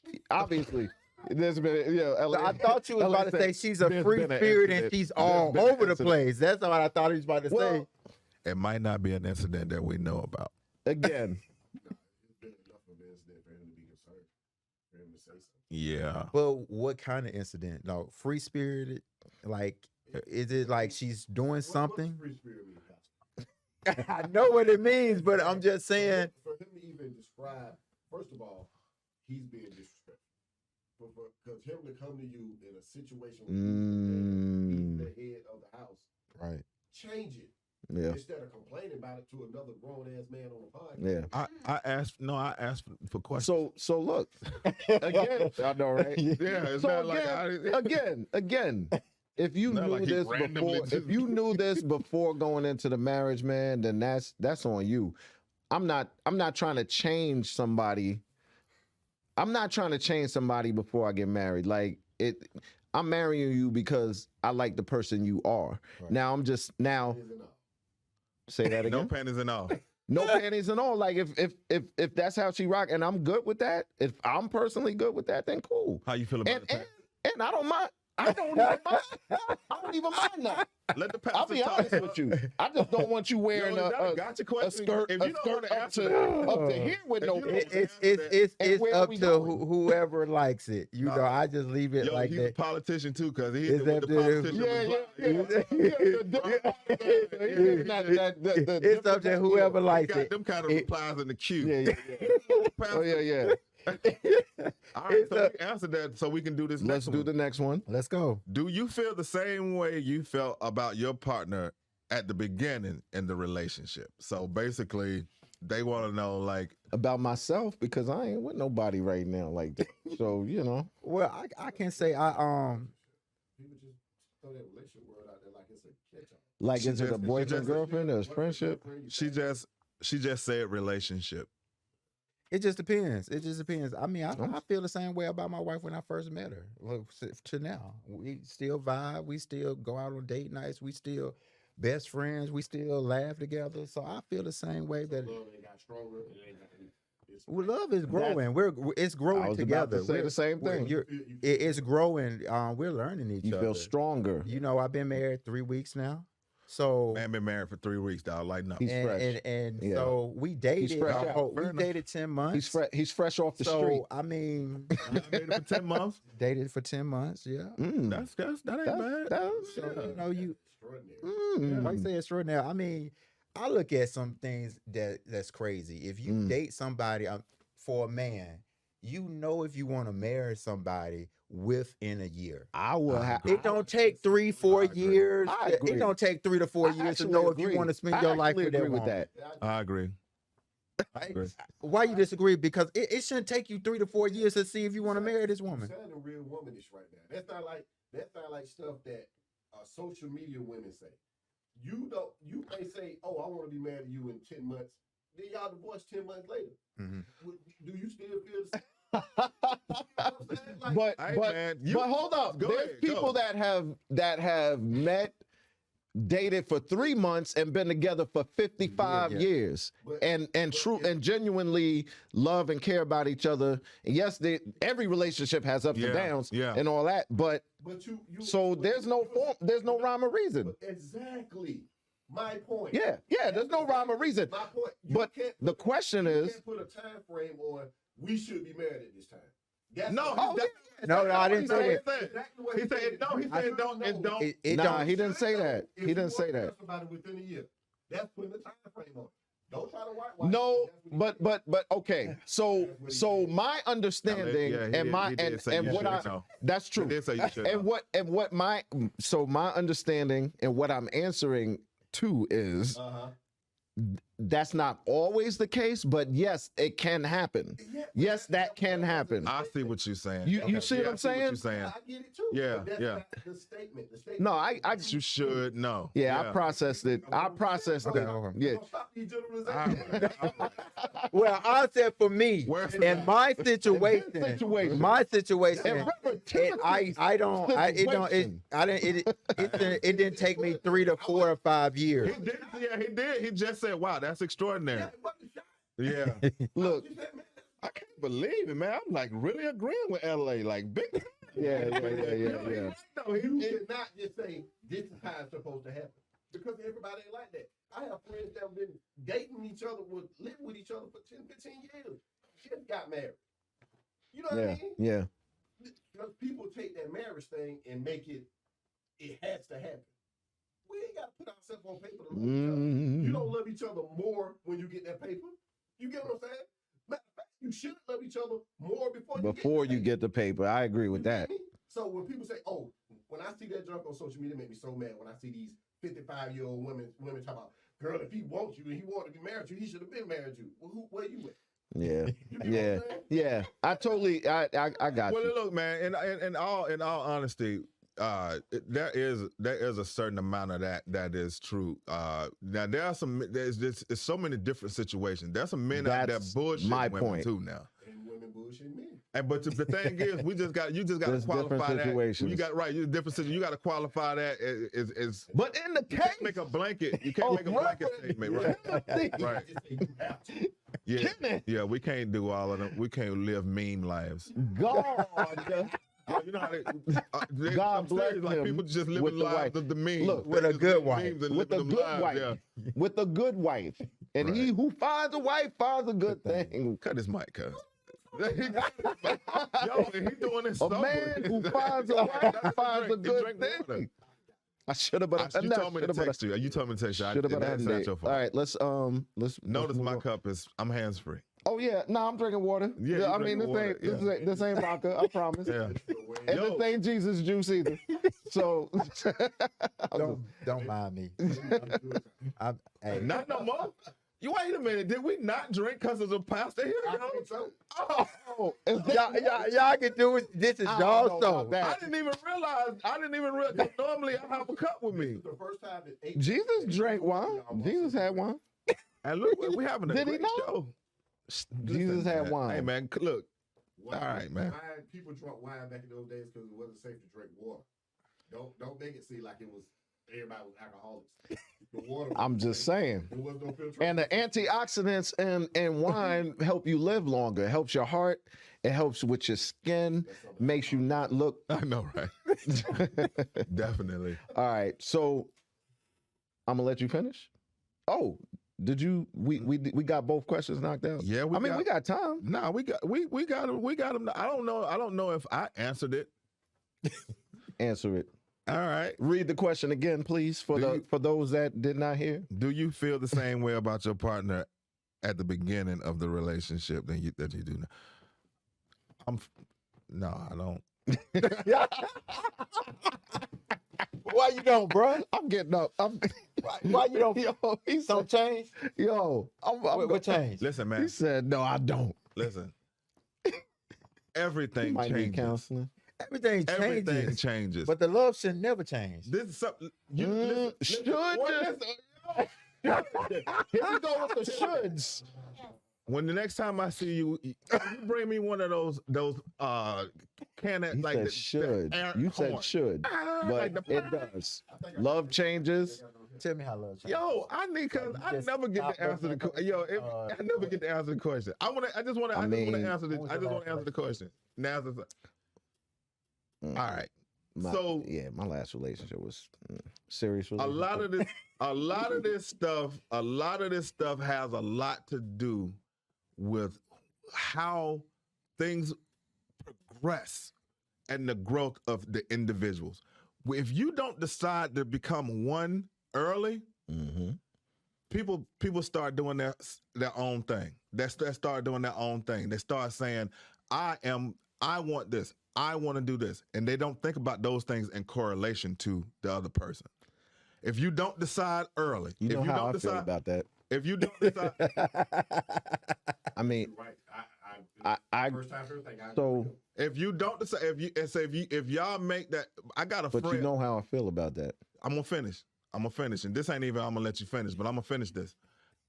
incident. obviously, there's been, I thought you was LA about to say said, she's a "There's free been an spirit and incident. she's There's all been an over the incident." place. That's what I thought he was about to say. Well, It might not be an incident that we know about. again, No, it's been enough of an incident for him to be concerned, for him to say something. Yeah. Well, what kind of incident? No, free spirited. Like, is it like she's doing What's something? free spirit mean, Pastor? I know what it means, but I'm just saying. For him to even describe, first of all, he's being disrespectful. Because him to come to you in a situation where he's the head of the house, Right. change it. yeah, Instead of complaining about it to another grown ass man on the podcast. yeah. I asked for questions. So look, again, I know, right? Yeah, it's So not like again, if you Not knew like he this randomly before, just- if you knew this before going into the marriage, man, then that's on you. I'm not trying to change somebody. I'm not trying to change somebody before I get married. Like I'm marrying you because I like the person you are. Right. Now I'm just now Is it not? say that again. no panties and all. No panties and all. Like if that's how she rock, and I'm good with that. If I'm personally good with that, then cool. How you feel about And the and I don't mind. I don't even mind. I don't even mind that. Let the I'll pastor be talk. honest with you. I just don't want you wearing Yo, is that a gotcha a question? skirt, If a you don't skirt wanna up answer to here with If no you don't pants. It's And where are up we to going? whoever likes it. You know, I just leave it Yo, like he's a that. politician too, because he Is hit that the the- politician. It's up to whoever likes Got it. them kind of replies in the queue. Yeah. Oh yeah. All right, It's so a- we answered that, so we can do this. Let's next do one. the next one. Let's go. Do you feel the same way you felt about your partner at the beginning in the relationship? So basically, they want to know, like, About myself because I ain't with nobody right now like that. So Well, I can say People just throw that relationship word out there like it's a catch-all. like She is it a just- boyfriend, she girlfriend, or is friendship? she just said relationship. it just depends. It just depends. I mean, I feel the same way about my wife when I first met her. Well, to now, we still vibe. We still go out on date nights. We still best friends. We still laugh together. So I feel the same way that Love ain't got stronger. It ain't got weak. It's love is growing. It's I growing was together. about to say the same thing. It's growing. We're learning each You other. feel stronger. You know, I've been married 3 weeks now. So Man been married for 3 weeks, dog. Like, no. He's fresh. and Yeah. so we dated. fresh out. We Fair enough. dated 10 months. He's fresh off the so street. I mean, I dated for 10 months. dated for 10 months. Yeah. Mm. That ain't bad. That's- So you know, you extraordinary. like you say extraordinary. I mean, I look at some things that's crazy. If you date somebody for a man, you know if you want to marry somebody within a year. I will have. It don't take 3-4 years. I It agree. don't take 3 to 4 years to know if you want to spend your life with that with woman. that. I agree. Right? Agree. Why you disagree? Because it shouldn't take you 3 to 4 years to see if you want to marry this woman. You're sounding real womanish right now. That's not like stuff that social media women say. You may say, "Oh, I want to be married to you in 10 months." Then y'all divorce 10 months later. Mhm. Do you still feel the same? You know what I'm saying? Like, But Hey, but man, but hold up. go There's ahead, people go. that have met, dated for 3 months, and been together for 55 Yeah. years, But- and true and genuinely love and care about each other. And yes, every relationship has ups and Yeah, downs yeah. and all that. But but you so but there's no form, there's no rhyme or reason. Exactly. My point. Yeah, there's no rhyme or reason. My point. But the question you is, can't put a time frame on. We should be married at this time. That's No, what- No, I didn't No, say he that. said- Exactly what He said no. He said don't. It don't. It nah, don't. he didn't say that. If He you didn't say want to that. marry somebody within a year. That's putting a time frame on. Don't try to whitewash. No, it. That's what he but okay. So my understanding Yeah, he and did- my he did and say and you what should I know. that's He true. did say you should know. And what my so my understanding and what I'm answering to is Uh-huh. that's not always the case, but yes, it can happen. Yeah, Yes, that can happen. I see what you're saying. You see what I'm I see what saying? you're saying. I get it too. Yeah, but that's yeah. not the statement. The statement. No, I You should know. yeah, I processed it. I processed Okay, it. okay. Yeah. Don't stop these generalizations. Well, I said for me, Where's in my situation, situation. my situation, And remember, I don't, it didn't take me 3 to 4 or 5 years. He did. Yeah, he did. He just said, "Wow, that's extraordinary." Yeah. Look, You said, man, I can't believe it, man. I'm like really agreeing with LA, like big. yeah. No, you he, cannot just say this is how it's supposed to happen because everybody ain't like that. I have friends that have been dating each other, living with each other for 10, 15 years. Just got married. You know what I Yeah, mean? yeah. Because people take that marriage thing and make it has to happen. We ain't got to put ourselves on paper to love each other. You don't love each other more when you get that paper. You get what I'm saying? Matter of fact, you should love each other more before Before you get the paper, I agree with You that. feel me? So when people say, "Oh," when I see that junk on social media, it make me so mad. When I see these 55-year-old women talk about, "Girl, if he wants you and he wanted to be married to you, he should have been married to you." Well, where you at? Yeah, You get what yeah, I'm saying? yeah. I totally, I got well, you. look, man. In all honesty, there is a certain amount of that is true. Now there are there's so many different situations. There's some men out there That's bullshitting my women point. too now. And women bullshit men. And but the thing is, you just got to There's different qualify that. situations. You got right. You different situation. You got to qualify that is. But in the You case, can't make a blanket. You can't make a blanket statement, right? Right. Just say you have to. Yeah. Kenny. Yeah. We can't do all of them. We can't live meme lives. God, You know how God I'm bless serious, like him people just with living the lives wife. of the memes. Look, with They a just good live wife. memes and with a living good them lives, wife, yeah. with a good wife, and he Right. who finds a wife finds a good thing. Cut his mic, cuz. Yo, and he doing this A sober. man who finds a wife finds a He good drink water. thing. I should have, but You told me to text you. You told me to text you. Should have, but I It's didn't. not your All fault. right, let's Notice move my on. cup is. I'm hands free. Oh yeah, no, I'm drinking water. Yeah, you I mean, drinking water, this ain't vodka. I promise. Yeah. And Yo. this ain't Jesus juice either. So Don't mind me. Hey, Not no more. You wait a minute. Did we not drink because of the pastor here? I think so. oh, is that- y'all can do it. This is I don't y'all know show. about that. I didn't even realize. 'Cause normally I have a cup with me. The first time in 8 Jesus years, drank wine. Jesus had wine. And look, we having a Did he great not? show. Jesus had man. wine. Hey man, look. Wine, All right, man. Wine, people drank wine back in those days because it wasn't safe to drink water. Don't make it seem like it was everybody was alcoholics. The water. I'm just saying. There was no filtration. And the antioxidants in wine help you live longer. It helps your heart. It helps with your skin. Makes you not look. I know, right? Definitely. All right, so I'm gonna let you finish. Oh, did you? We got both questions knocked out. Yeah, we got time. Nah, we got him. I don't know if I answered it. Answer it. All right. Read the question again, please, for those that did not hear. Do you feel the same way about your partner at the beginning of the relationship that you do now? No, I don't. Why you don't, bro? I'm getting up. Why you don't? Yo, he Don't said, change. yo, What changed? Listen, He man. said, no, I don't. Listen. He Everything might need changes. counseling. Everything changes, Everything changes. but the love should never change. This is something. Should Here Here we go with the shoulds. When the next time I see you, you bring me one of those can You like said the should. air You said horn. should, Like but the- it does. Love changes. Tell me how love changes. Yo, I need cause I just never get to stop answer the looking question. Yo, I never get to answer the question. I just want to I mean, answer the when was I your just want last to answer the question. Now it's Mm. all right. My- So- yeah, my last relationship was serious. A lot of this stuff has a lot to do with how things progress and the growth of the individuals. If you don't decide to become one early, Mm-hmm. people start doing their own thing. They start doing their own thing. They start saying, I want this. I want to do this. And they don't think about those things in correlation to the other person. If you don't decide early, You know if you how don't I decide, feel about that. if you don't decide, I mean, You're right. I First time, first thing. so, if you don't decide, if y'all make that, I got a but friend. you know how I feel about that. I'm gonna finish, and this ain't even. I'm gonna let you finish, but I'm gonna finish this.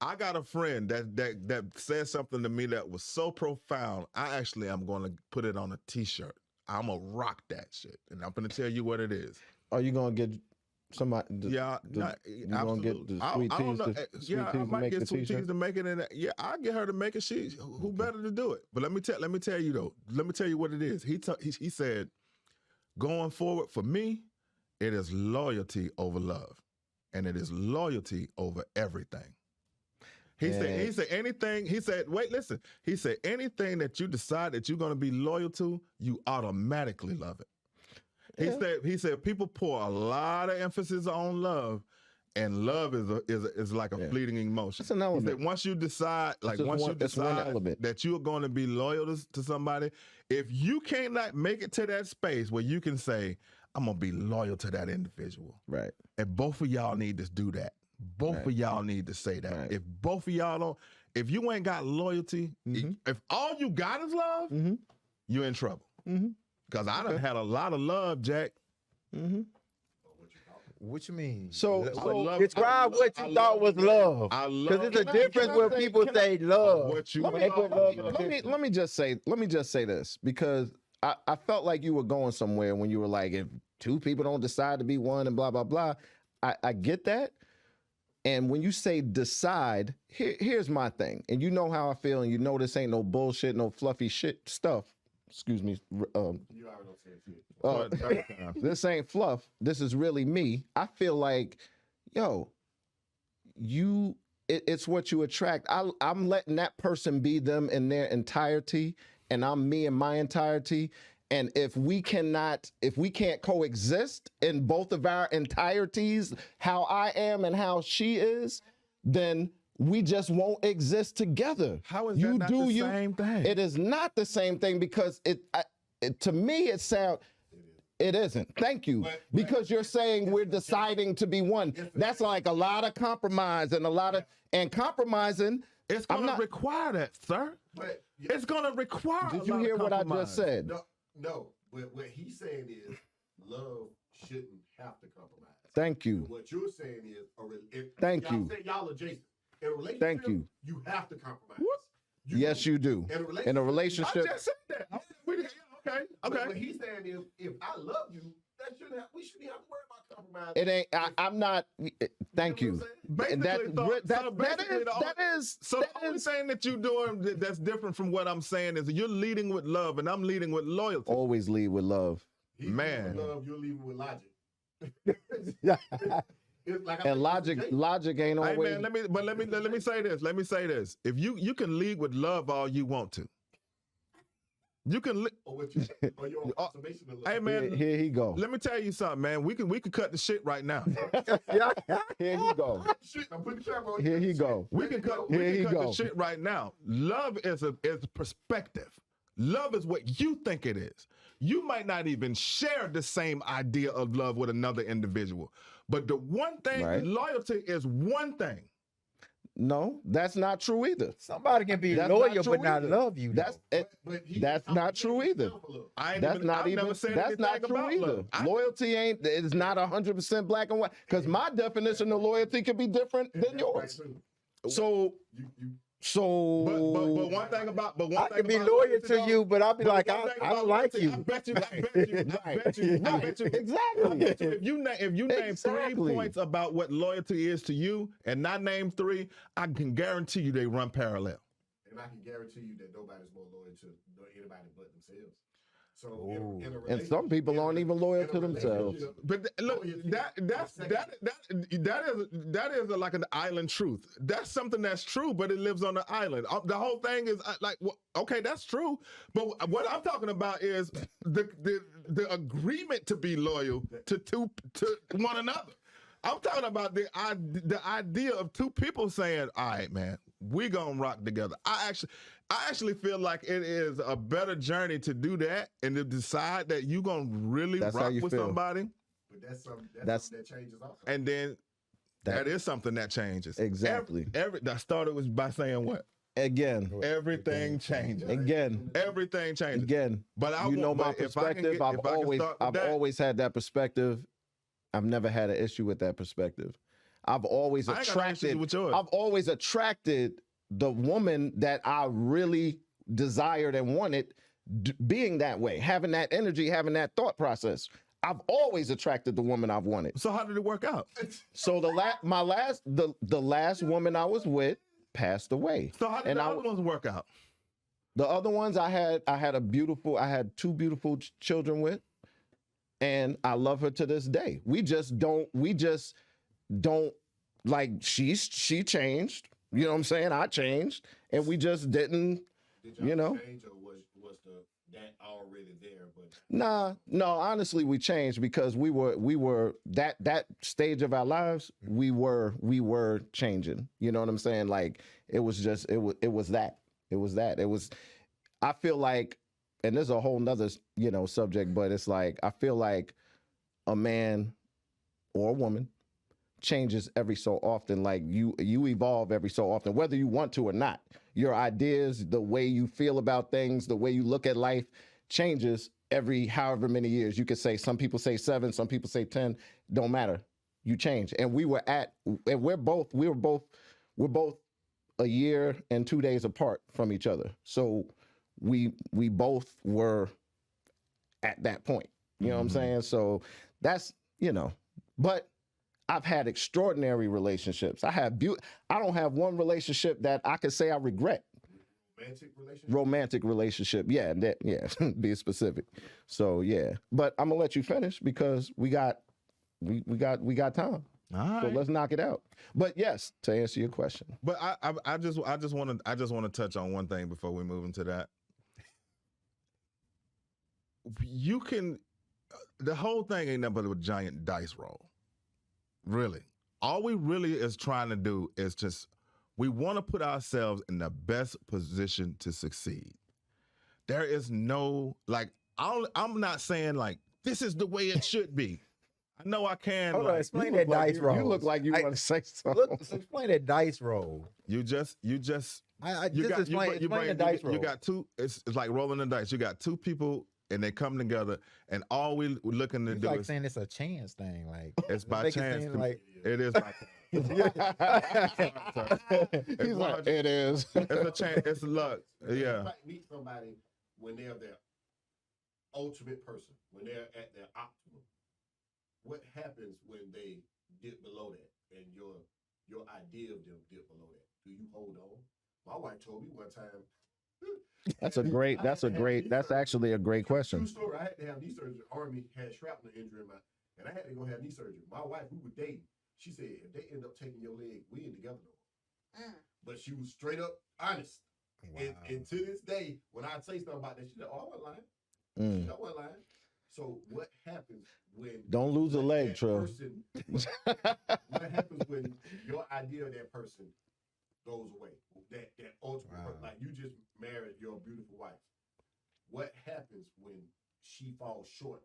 I got a friend that said something to me that was so profound. I actually am gonna put it on a T-shirt. I'm gonna rock that shit, and I'm gonna tell you what it is. Are you gonna get Somebody, Yeah, you gonna get the sweet I don't teas know. to, Yeah, sweet I teas to might make the get sweet t-shirt? teas to make it. Yeah, I get her to make it. Who better to do it? But let me tell you though. Let me tell you what it is. He said, going forward for me, it is loyalty over love, and it is loyalty over everything. He said anything. He said, wait, listen. He said anything that you decide that you're going to be loyal to, you automatically love it. He said people pour a lot of emphasis on love, and love is like a fleeting emotion. It's an element. He said once you decide, that you're going to be loyal to somebody, if you can't make it to that space where you can say, I'm gonna be loyal to that individual, Right. and both of y'all need to do that. Both of y'all need to say that. Right. If both of y'all don't, if you ain't got loyalty, if all you got is love, you're in trouble. Because I done had a lot of love, Jack. What you mean? So describe what you thought was love. Because there's a difference when people say love. What you When they put love in a Let me just say this, because I felt like you were going somewhere when you were like, if two people don't decide to be one and blah, blah, blah. I get that. And when you say decide, here's my thing. And you know how I feel, and you know this ain't no bullshit, no fluffy shit stuff. Excuse me. You already don't say shit. This ain't fluff. This is really me. I feel like, yo, it's what you attract. I'm letting that person be them in their entirety, and I'm me in my entirety. And if we can't coexist in both of our entireties, how I am and how she is, then we just won't exist together. How is that not the same thing? It is not the same thing, because to me it sounds. It isn't. Thank you. Because you're saying we're deciding to be one. That's like a lot of compromise and compromising. It's going to require that, sir. But It's going to require. Did you hear what I just said? no. What he's saying is love shouldn't have to compromise. Thank you. What you're saying is, Thank y'all you. say y'all adjacent. In a relationship, Thank you. You have to compromise. Yes, you do. In a relationship. I just said that. Okay. What he's saying is, if I love you, we shouldn't have to worry about compromise. It ain't. I'm not. Thank you. And that is. So the only thing that you're doing that's different from what I'm saying is you're leading with love, and I'm leading with loyalty. Always lead with love. He's Man. with love, you're leaving with logic. And logic ain't always. Hey man, let me say this. Let me say this. If you can lead with love all you want to. You can. Hey man, here he go. Let me tell you something, man. We could cut the shit right now. Here he go. I'm putting the camera on. Here he go. We can cut the shit right now. Love is perspective. Love is what you think it is. You might not even share the same idea of love with another individual. But the one thing, loyalty is one thing. No, that's not true either. Somebody can be loyal but not love you. That's not true either. That's not true either. Loyalty is not 100% black and white, because my definition of loyalty could be different than yours. But one thing about I can be loyal to you, but I'll be like, I don't like you. I bet you. Exactly. If you name 3 points about what loyalty is to you, and I name 3, I can guarantee you they run parallel. And I can guarantee you that nobody's more loyal to anybody but themselves. So, and some people aren't even loyal to themselves. But look, that is like an island truth. That's something that's true, but it lives on the island. The whole thing is like, okay, that's true. But what I'm talking about is the agreement to be loyal to one another. I'm talking about the idea of two people saying, all right, man, we gonna rock together. I actually feel like it is a better journey to do that and to decide that you gonna really rock with somebody. But that's something that changes also. And then that is something that changes. Exactly. That started by saying what? Again. Everything changes. Again. Everything changes. Again. But my perspective. I've always had that perspective. I've never had an issue with that perspective. I've always attracted the woman that I really desired and wanted being that way, having that energy, having that thought process. I've always attracted the woman I've wanted. So how did it work out? So the last woman I was with passed away. So how did And the I- other ones work out? The other ones I had two beautiful children with, and I love her to this day. We just don't like she changed. You know what I'm saying? I changed, and we just didn't. Did You know? change, or was that already there? But No, honestly, we changed because we were that stage of our lives, we were changing. You know what I'm saying? Like it was that. I feel like, and there's a whole nother, subject, but it's like, I feel like a man or a woman changes every so often. Like you evolve every so often, whether you want to or not. Your ideas, the way you feel about things, the way you look at life changes every however many years. You could say, some people say 7, some people say 10, don't matter. You change. And we're both a year and 2 days apart from each other. So we both were at that point. You know what I'm saying? So that's, but I've had extraordinary relationships. I don't have one relationship that I could say I regret. Romantic relationship. Yeah, be specific. So yeah. But I'm gonna let you finish because we got time. All right. So let's knock it out. But yes, to answer your question. But I just want to touch on one thing before we move into that. You can, the whole thing ain't nothing but a giant dice roll. Really, all we really is trying to do is just, we want to put ourselves in the best position to succeed. There is no, like, I'm not saying like this is the way it should be. I know I can. Hold on, like, explain that dice roll. You look like you want to say something. Look, explain that dice roll. you just Explain the dice roll. You got two. It's like rolling the dice. You got two people, and they come together, and all we're looking to It's do like is saying it's a chance thing. Like it's by make it chance. seem to- like- It is. By He's like, it is. It's a chance. It's luck. Yeah. You might meet somebody when they're their ultimate person, when they're at their optimum. What happens when they dip below that, and your idea of them dip below that? Do you hold on? My wife told me one time. That's actually a great question. True story. I had to have knee surgery. Army had shrapnel injury in my, and I had to go have knee surgery. My wife, we were dating. She said, if they end up taking your leg, we ain't together no more. But she was straight up honest. Wow. And to this day, when I say something about that, she said, oh, I wasn't lying. She said, I wasn't lying. So what happens when Don't lose a leg, that Trill. person- what happens when your idea of that person goes away? That ultimate Wow. person, like you just married your beautiful wife. What happens when she falls short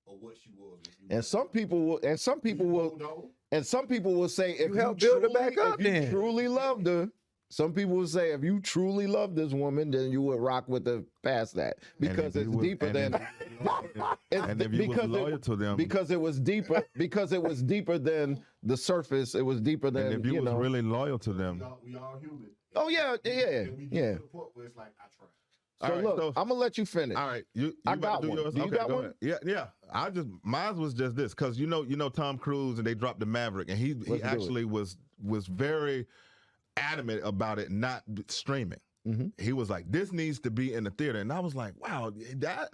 of what she was? When you And were some young? people will, and some people You will, hold on? and some people will say, if You help build her back up if you then. truly loved her, some people will say, if you truly love this woman, then you would rock with her past that because it's deeper than. And if you was because loyal to them, because it was deeper. Because it was deeper than the surface. It was deeper than and if you was really loyal to them, We all human. Oh, yeah, yeah, And we get yeah. to the point where it's like, I tried. So All right, look, so- I'm gonna let you finish. all right, you I better got do one. yours. Do you Okay, got go one? ahead. Yeah. Mine was just this because you know Tom Cruise and they dropped the Maverick and he Let's do it. actually was very adamant about it not streaming. Mhm. He was like, this needs to be in the theater, and I was like, wow,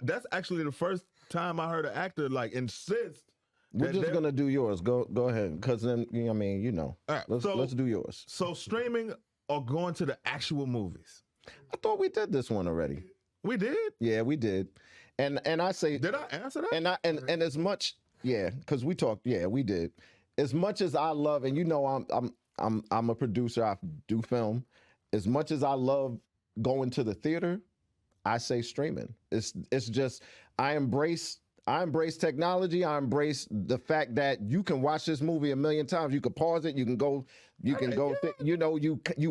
that's actually the first time I heard an actor like insist. We're that just they're- gonna do yours. Go ahead, because then I mean, All right, let's do yours. So streaming or going to the actual movies? I thought we did this one already. We did. Yeah, we did. And I say, Did I answer that? and as much, yeah, because we talked. Yeah, we did. As much as I love, and I'm a producer. I do film. As much as I love going to the theater, I say streaming. It's just I embrace technology. I embrace the fact that you can watch this movie a million times. You can pause it. You can go. You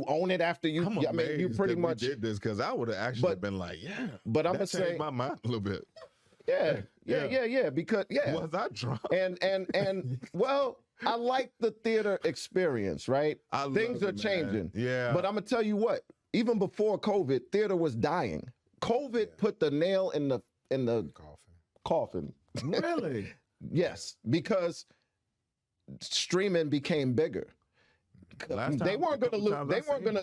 own it after you. I'm I mean, you amazed pretty that much. we did this because I would have actually But- been like, yeah. But I'm that gonna changed say, my mind a little bit. yeah. Because Was I drunk? and well, I like the theater experience, right? I love Things are it, man. changing. Yeah. But I'm gonna tell you what, even before COVID, theater was dying. COVID put the nail in the Coffin. coffin. Really? Yes, because streaming became bigger. They weren't going to lose. They weren't going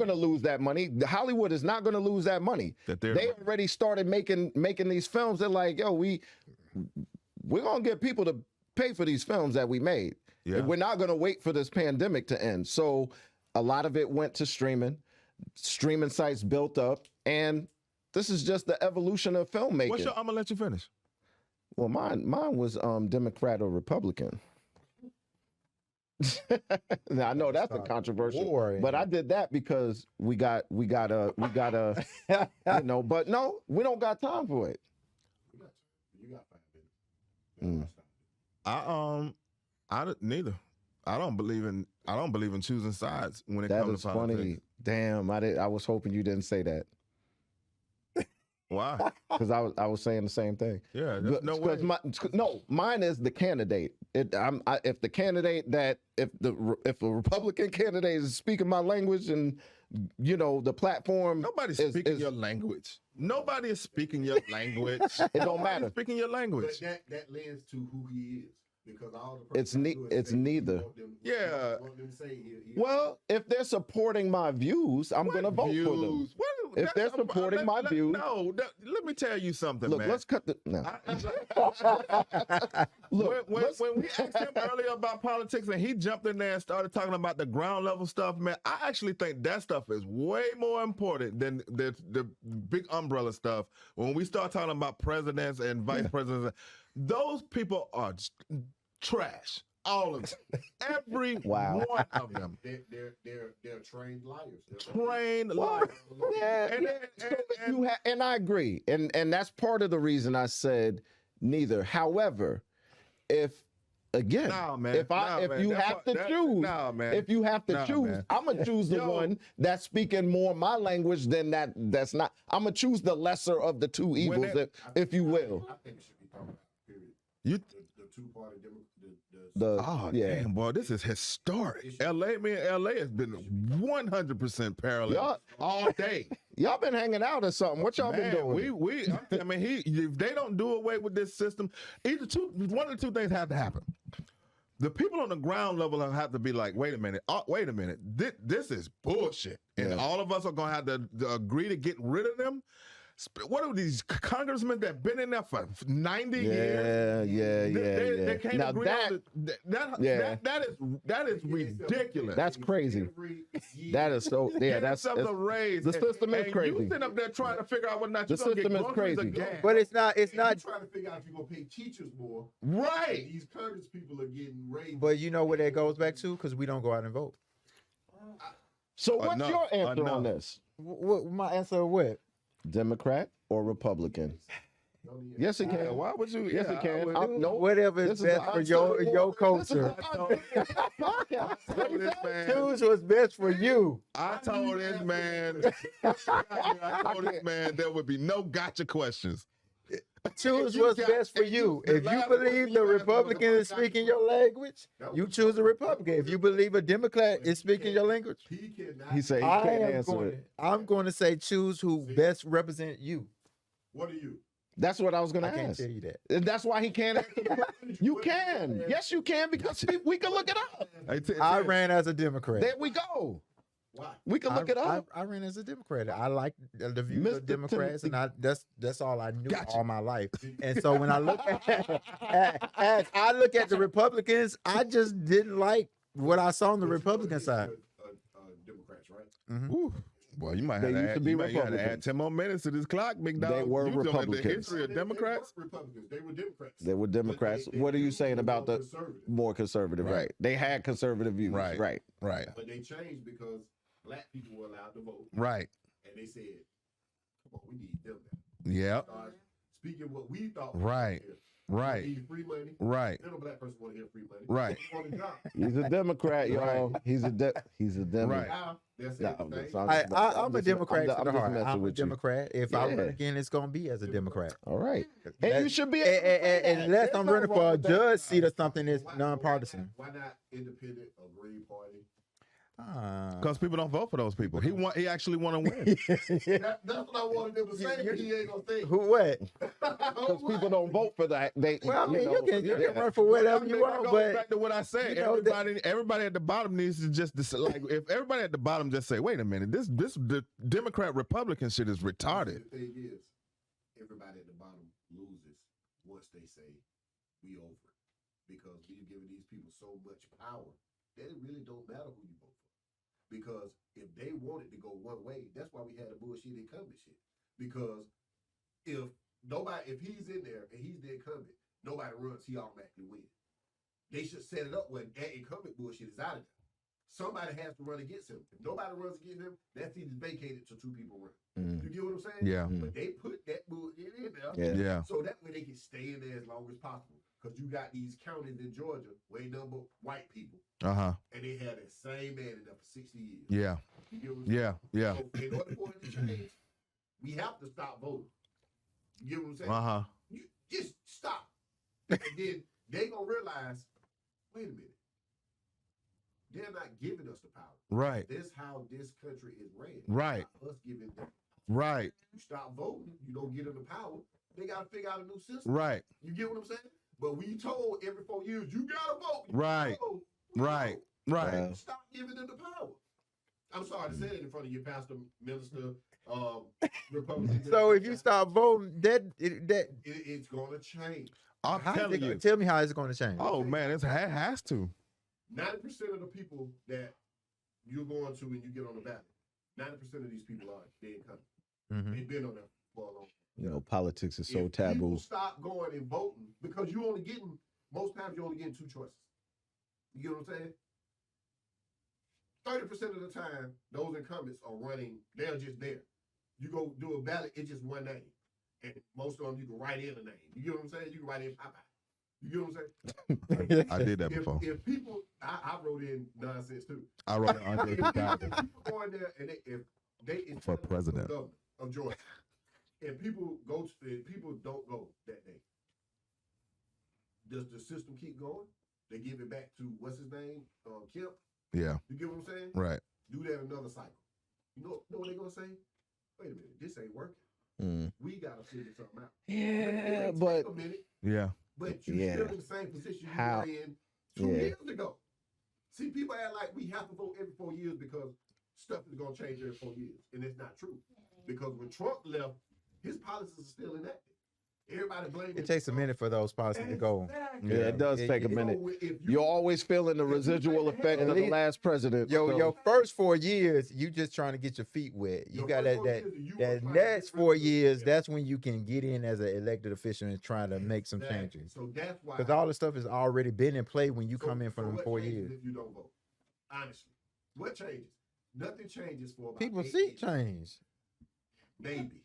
to lose that money. Hollywood is not going to lose that money. They already started making these films. They're like, yo, we're going to get people to pay for these films that we made. Yeah. We're not going to wait for this pandemic to end. So a lot of it went to streaming. Streaming sites built up, and this is just the evolution of filmmaking. I'm gonna let you finish. Well, mine was Democrat or Republican. Now I know that's a controversial, but I did that because we got a you know. But no, we don't got time for it. You got 5 minutes. Neither. I don't believe in choosing sides when it comes to politics. Funny. Damn, I was hoping you didn't say that. Why? Because I was saying the same thing. Yeah, there's no way. Mine is the candidate. If the candidate that if a Republican candidate is speaking my language and you know the platform, nobody's speaking your language. Nobody is speaking your language. It don't matter. Speaking your language. But that lends to who he is. Because all the it's neither. Yeah. Well, if they're supporting my views, I'm going to vote for them. If they're supporting my views, let me tell you something, look, man. let's cut the. No. Look, when we asked him earlier about politics and he jumped in there and started talking about the ground level stuff, man, I actually think that stuff is way more important than the big umbrella stuff. When we start talking about presidents and vice presidents, those people are trash. All of them. Every one of them. They're trained liars. Trained liars. Yeah, and I agree. And that's part of the reason I said neither. However, if you have to choose, I'm gonna choose the one that's speaking more my language than that's not. I'm gonna choose the lesser of the two evils, if you will. I think it should be talking about period. The two-party damn, boy, this is historic. LA has been 100% parallel all day. Y'all been hanging out or something? What y'all been doing? If they don't do away with this system, one of the two things have to happen. The people on the ground level have to be like, wait a minute, this is bullshit, and all of us are gonna have to agree to get rid of them. What are these congressmen that have been in there for 90 years? Yeah. They can't now agree on that is ridiculous. That's crazy. That is so. Yeah, that's a raise. The system is crazy. You sitting up there trying to figure out whether or not you're the going to system get is groceries crazy. again. But it's not. You're trying to figure out if you're going to pay teachers more. Right. These Curtis people are getting raised. But you know where that goes back to? Because we don't go out and vote. So what's your answer on this? My answer what? Democrat or Republican? Yes, it can. Why would you? Yes, it can. No, whatever is best for your culture. Choose what's best for you. I told this man. There would be no gotcha questions. Choose what's best for you. If you believe the Republican is speaking your language, you choose a Republican. If you believe a Democrat is speaking your language, he said he can't answer it. I'm going to say choose who best represent you. What are you? That's what I was going to ask. I can't tell you that. And that's why he can't answer the question. You can. Yes, you can, because we can look it up. I ran as a Democrat. There we go. Why? We can look it up. I ran as a Democrat. I like the views of Democrats, and that's all I knew all my life. And so when I look at the Republicans, I just didn't like what I saw on the Republican side. Democrats, right? Mm-hmm. Well, you might have to add 10 more minutes to this clock, big dog. They were Republicans. The history of Democrats. They were Democrats. They were Democrats. What are you saying about the more conservative? Right. They had conservative views. Right. But they changed because black people were allowed to vote. Right. And they said, come on, we need them now. Yeah. Speaking what we thought. Right. Right. We need free money. Right. No black person want to hear free money. Right. He's a Democrat, y'all. He's a Democrat. Right. I'm a Democrat to the heart. I'm a Democrat. If I run again, it's going to be as a Democrat. All right. And you should be. Unless I'm running for a judge seat or something that's nonpartisan. Why not independent or Green Party? Because people don't vote for those people. He actually want to win. That's what I wanted them to say, but he ain't gonna say. Who what? Because people don't vote for that. They, Well, I mean, know, you can run for whatever you want, Goes but back to what I said. you know Everybody at the bottom needs to just like if everybody at the bottom just say, wait a minute, this the Democrat Republican shit is retarded. The thing is, everybody at the bottom loses once they say we over it, because we've given these people so much power that it really don't matter who you vote for. Because if they wanted to go one way, that's why we had the bullshit incumbent shit. Because if he's in there and he's the incumbent, nobody runs, he automatically wins. They should set it up when that incumbent bullshit is out of there. Somebody has to run against him. If nobody runs against him, that seat is vacated till two people run. You get what I'm saying? Yeah. But they put that bullshit in there. Yeah. So that way they can stay in there as long as possible. Because you got these counties in Georgia where they number white people. Uh-huh. And they had that same man in there for 60 years. Yeah. You get what I'm saying? Yeah. So in order for it to change, we have to stop voting. You get what I'm saying? Uh-huh. You just stop. And then they gonna realize, wait a minute. They're not giving us the power. Right. This how this country is ran. Right. Not us giving them. Right. You stop voting, you don't get them the power. They gotta figure out a new system. Right. You get what I'm saying? But we told every 4 years, you gotta vote. You Right. gotta vote. Right. Right. Stop giving them the power. I'm sorry to say that in front of your pastor, minister, Republican. so if you stop voting, it's gonna change. I'm telling you. Tell me how it's going to change. Oh man, it has to. 90% of the people that you're going to when you get on the ballot, 90% of these people are they income. They've been on there for a long time. You know, politics is so If taboo. people stop going and voting, because most times you're only getting two choices. You get what I'm saying? 30% of the time, those incumbents are running, they're just there. You go do a ballot, it's just one name. And most of them, you can write in a name. You get what I'm saying? You can write in Popeye. You get what I'm saying? I did that before. If people, I wrote in nonsense too. I wrote it under If people go in there and if For president. governor of Georgia, and people don't go that day, does the system keep going? They give it back to what's his name, Kemp. Yeah. You get what I'm saying? Right. Do that another cycle. You know what they're gonna say? Wait a minute, this ain't working. We gotta figure something out. Yeah, It may but take a minute, Yeah. but you're still in the same position you How? were in 2 years ago. See, people act like we have to vote every 4 years because stuff is gonna change every 4 years, and it's not true. Because when Trump left, his policies are still enacted. Everybody blames It takes a minute for those policies to go. Exactly. yeah, it does take a You know, minute. if You're always feeling the if you residual take the effect head of of the last president. Your first 4 years, you just trying to get your feet wet. You Your got first that 4 years, you were that trying to next get 4 rid of years. it. That's when you can get in as an elected official and try to make some Exactly. changes. So that's why. Because all the stuff has already been in play when you So- come in so for them what 4 changes years. if you don't vote? Honestly, what changes? Nothing changes for about People 8 see years. change. Maybe.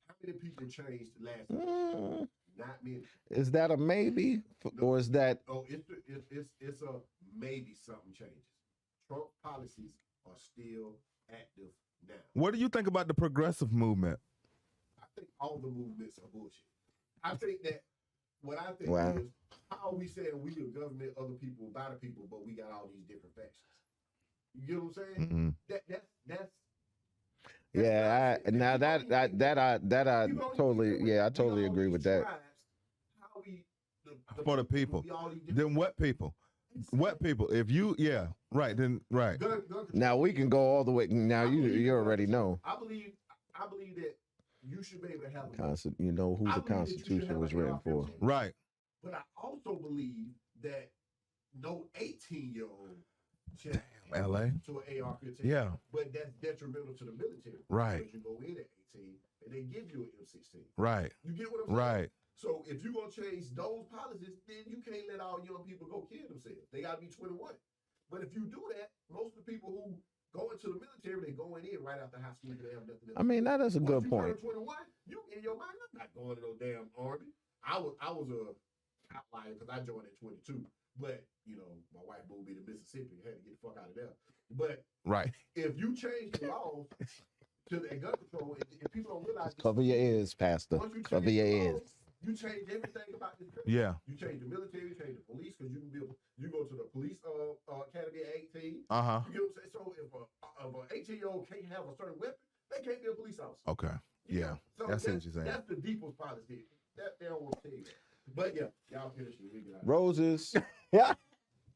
How many people changed last year? Not many. Is that a maybe, or is that Oh, it's a maybe something changes. Trump policies are still active now. What do you think about the progressive movement? I think all the movements are bullshit. I think that what I think Wow. is, how are we saying we the government, other people, by the people, but we got all these different factions? You get what I'm saying? Mm-hmm. That's yeah? I, now that I totally I totally agree with that. How we For the people. we all these different- Then what people? What people? If you, yeah, right. Then right. Gun control. Now we can go all the way. Now you already know. I believe that you should be able to have a You know who I the believe that you should Constitution have was an written AR-15. for. Right. But I also believe that no 18-year-old should have LA. to an AR-15. Yeah. But that's detrimental to the military. Right. Because you go in at 18 and they give you an M16. Right. You get what I'm saying? Right. So if you're going to change those policies, then you can't let all young people go kill themselves. They got to be 21. But if you do that, most of the people who go into the military, they going in right after high school. They have nothing else. I mean, that is a good Once you point. turn 21, you in your mind, I'm not going to no damn army. I was a outlier because I joined at 22. But, you know, my wife moved me to Mississippi. Had to get the fuck out of there. But Right. if you change the laws to the gun control, and people don't realize Cover your ears, Pastor. once you Cover change your the ears. laws, you change everything about this country. Yeah. You change the military, you change the police, because you can be You go to the police academy at 18. Uh-huh. You get what I'm saying? So if an 18-year-old can't have a certain weapon, they can't be a police officer. Okay. You Yeah. know? So I see what you're saying. That's the deepest policy. That they don't want to tell you that. But yeah, y'all finish it. We get out. Roses. Yeah.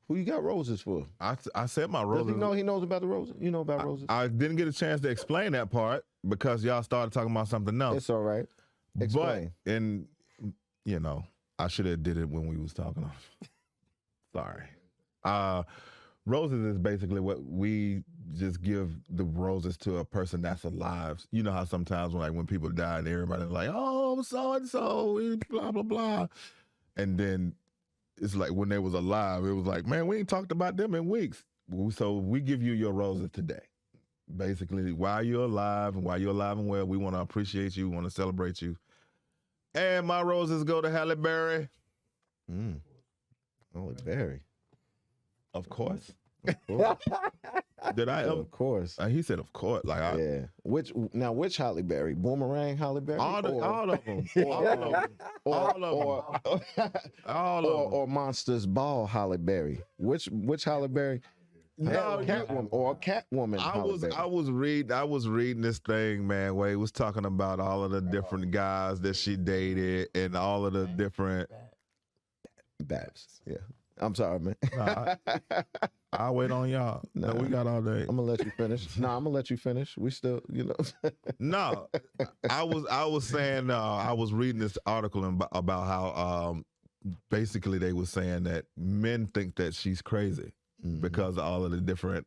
Who you got roses for? I said my Does roses. he know he knows about the roses? You know about roses? I didn't get a chance to explain that part because y'all started talking about something else. It's all right. Explain. But and you know, I should have did it when we was talking. Sorry. Roses is basically what we just give the roses to a person that's alive. You know how sometimes when people die, and everybody's like, "Oh, so and so, blah blah blah," and then it's like when they was alive, it was like, "Man, we ain't talked about them in weeks." So we give you your roses today. Basically, while you're alive and while you're alive and well, we want to appreciate you, we want to celebrate you. And my roses go to Halle Berry. Halle Berry. Of course. Of Did I? Of course. He said, "Of course." Like, Yeah. Which Halle Berry? Boomerang Halle Berry? all of them, all of them, or Monsters Ball Halle Berry? Which Halle Berry? No, Catwoman or Catwoman. Halle Berry. I was reading this thing, man, where he was talking about all of the different guys that she dated and all of the different. Babs. Yeah. I'm sorry, man. Nah, I'll wait on y'all. No, we got all day. I'm gonna let you finish. No, I'm gonna let you finish. We still, No, I was saying I was reading this article about how basically they were saying that men think that she's crazy because of all of the different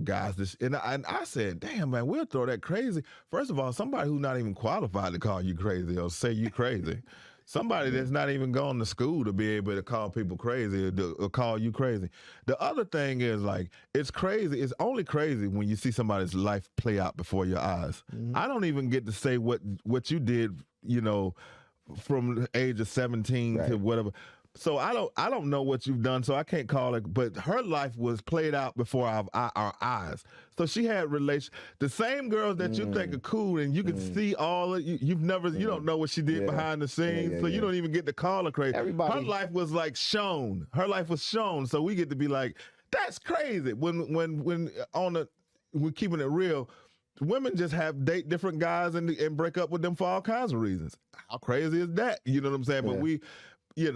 guys. And I said, damn, man, we'll throw that crazy. First of all, somebody who's not even qualified to call you crazy or say you crazy. Somebody that's not even gone to school to be able to call people crazy or call you crazy. The other thing is, like, it's crazy. It's only crazy when you see somebody's life play out before your eyes. I don't even get to say what you did, from the age of 17 to whatever. So I don't know what you've done, so I can't call it. But her life was played out before our eyes. So she had the same girls that you think are cool, and you can see all of you don't know what she did behind the scenes, so you don't even get to call her crazy. Her life was like shown. Her life was shown, so we get to be like, that's crazy. When we're keeping it real, women just date different guys and break up with them for all kinds of reasons. How crazy is that? You know what I'm saying? But we. It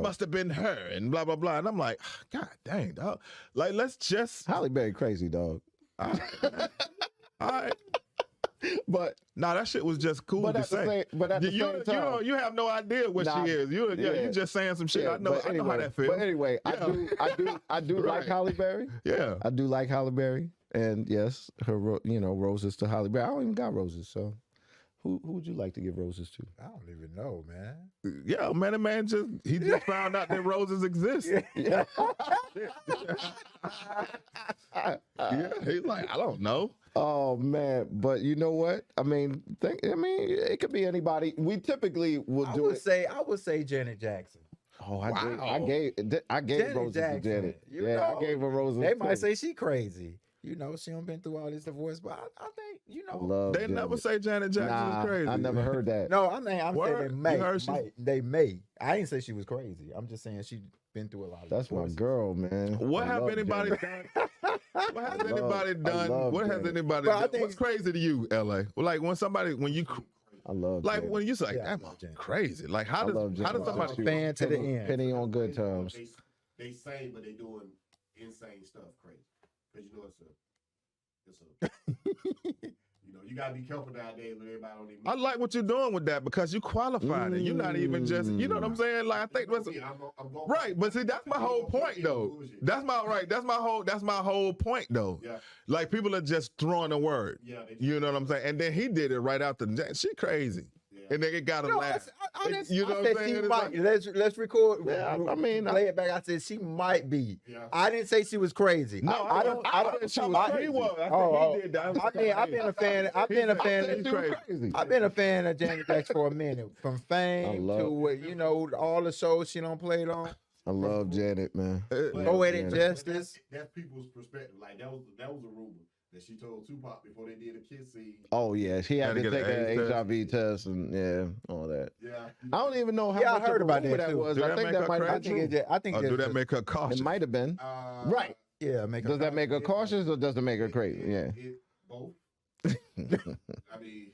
must have been her and blah blah blah. And I'm like, God dang, dog. Like, let's just Halle Berry crazy, dog. All right. But that shit was just cool to say. But at the same time, you have no idea what she is. You're just saying some shit. I know how that feels. But anyway, I do like Halle Berry. Yeah, I do like Halle Berry, and yes, her roses to Halle Berry. I don't even got roses, so. Who would you like to give roses to? I don't even know, man. Yeah, man, the man just found out that roses exist. Yeah. Yeah, he's like, I don't know. Oh man, but you know what? I mean, it could be anybody. We typically will do it. I would say Janet Jackson. Oh, I gave Janet roses Jackson. to Janet. I gave her roses. They too. might say she crazy. She done been through all this divorce, but I think, Love They Janet. never say Janet Jackson was crazy. I never heard that. No, I'm saying they may. I didn't say she was crazy. I'm just saying she been through a lot of That's my divorces. girl, man. What I have love anybody Janet. done? What has anybody done? love What has Janet. anybody But I done? think- What's crazy to you, LA? Like when you I love like Janet. when you say, Yeah, I "Damn, love Janet. crazy." Like I love how does Janet. somebody? She- Fan to the end. Penny on good terms. They sing, but they doing insane stuff crazy. Because you gotta be careful nowadays when everybody don't even. I like what you're doing with that because you qualified it. You're not even just, you know what I'm saying? Like I think that's I'm going right, but see that's my whole point though. That's my whole point though. Yeah. Like people are just throwing a word. Yeah, You know what I'm saying? And then he did it right out the. She crazy, and then it got to laugh. You know what I'm saying? It's like- Let's record. Yeah, I mean, play it back. I said she might be. Yeah. I didn't say she was crazy. No, I don't. said she was crazy. He was. I think he did that. I've been a fan. I've been a fan. He's crazy. I've been a fan of Janet Jackson for a minute, from Fame I to love- all the shows she done played on. I love Janet, man. Poetic Janet. Justice. That's people's perspective. Like that was a rumor that she told Tupac before they did a kiss scene. Oh yeah, she had Had to to get take an an AIDS HIV test and all that. Yeah. I don't even know how Yeah, I much heard of a about rumor that, too. was. Do I that think make that her might have I been think true. I think Or do it's that just- make her It cautious? might have been. Right. yeah, make Does that make her cautious or does it make her crazy? Yeah. Both. I mean,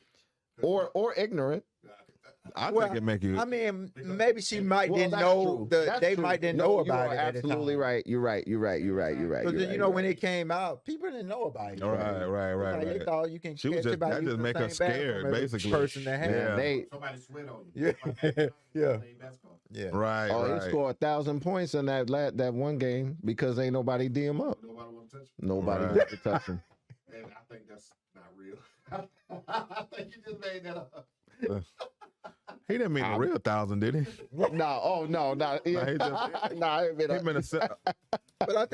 or ignorant. I Well, think it make you. I mean, maybe she might Well, didn't that's know true. the That's they true. might didn't No, know you about are it at the absolutely time. right. You're right. Because you know when it came out, people didn't know about it. Right. They thought you can She was catch just it by that just using the make her same bathroom scared, as a basically. person that had Yeah. They somebody sweat on you. Yeah. Yeah. Right. he right. scored 1,000 points in that one game because ain't nobody D him up. Nobody want to touch him. Nobody Right. wants to touch him. And I think that's not real. I think you just made that up. He didn't mean the real 1,000, did he? No, Nah, he just- I ain't been He meant But I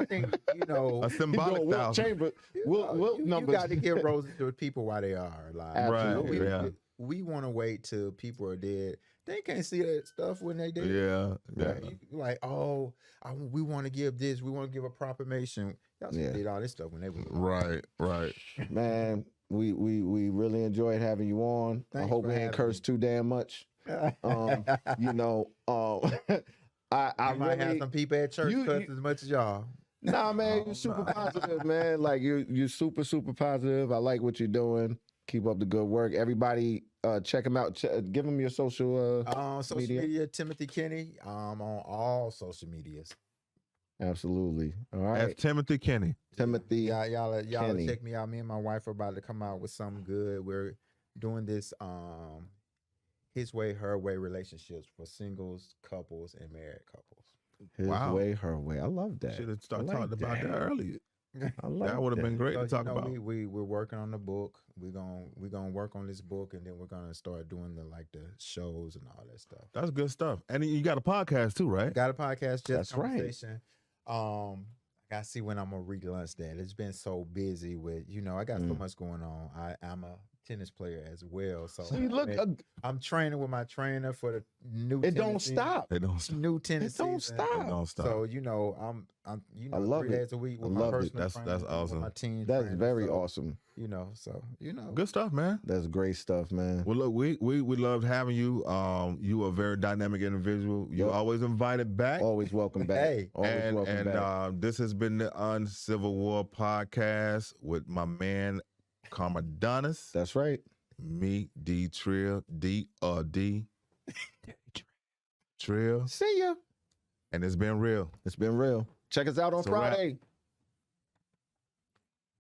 think you know a symbolic Will 1,000. Chamber. Will you numbers. got to give roses to people while they are alive. Absolutely. Right. Yeah. We want to wait till people are dead. They can't see that stuff when they dead. Yeah. Yeah. Right? You like, oh, we want to give this. We want to give a proclamation. Y'all Yeah. did all this stuff when they were Right. Man, we really enjoyed having you on. I Thanks hope for we ain't having cursed too damn much. You know, I I might have really, some people at church you- cuss as much as y'all. nah, man, you're super positive, man. Like you're super positive. I like what you're doing. Keep up the good work. Everybody, check him out. Give him your social. Social Media. media, Timothy Kenny. On all social medias. Absolutely. All As right, Timothy Kenny. Timothy. Y'all Kenny. check me out. Me and my wife are about to come out with something good. We're doing this his way, her way relationships for singles, couples, and married couples. His Wow. way, her way. I love that. Should have started I like talking about that that. earlier. I like That would have been great So, to talk about. we're working on the book. We're gonna work on this book, and then we're gonna start doing the shows and all that stuff. That's good stuff. And you got a podcast too, right? Got a podcast, just That's right. conversation. I gotta see when I'm gonna relaunch that. It's been so busy with I got so much going on. I'm a tennis player as well, so See, look, I'm training with my trainer for the new. it don't tennis season. stop. They don't stop. New tennis. It don't season. stop. They don't stop. So I'm I love 3 it. days a week with I my love it. personal That's trainer, with awesome. my team. That's trainer, very so, awesome. Good stuff, man. That's great stuff, man. Well, look, we loved having you. You are a very dynamic individual. You Yep. always invited back. Always welcome back. Hey. Always welcome back. This has been the Uncivil War podcast with my man Carmadonis, That's right. me D Trill, D Trill, See ya. and it's been real. It's been real. Check us out on It's a wrap. Friday.